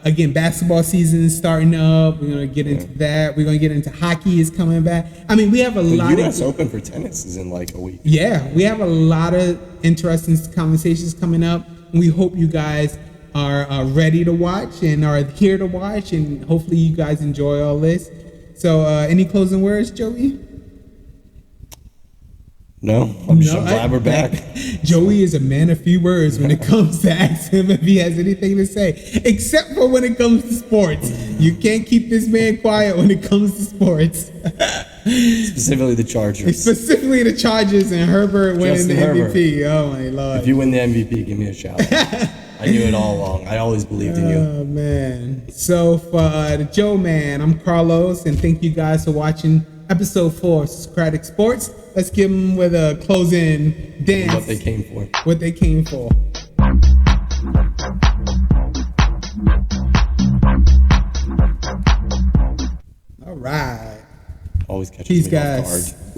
Again, basketball season is starting up. We're gonna get into that. We're gonna get into hockey is coming back. I mean, we have a lot. The U.S. Open for tennis is in like a week. Yeah, we have a lot of interesting conversations coming up. We hope you guys are ready to watch and are here to watch, and hopefully you guys enjoy all this. So any closing words, Joey? No, I'm just glad we're back. Joey is a man of few words when it comes to ask him if he has anything to say, except for when it comes to sports. You can't keep this man quiet when it comes to sports. Specifically the Chargers. Specifically the Chargers and Herbert winning the MVP. Oh my Lord. If you win the MVP, give me a shout. I knew it all along. I always believed in you. Oh, man. So for the Joe Man, I'm Carlos, and thank you guys for watching episode 4 of Socratic Sports. Let's give them with a closing dance. What they came for. What they came for. All right. Always catches Peace, me guys. off guard.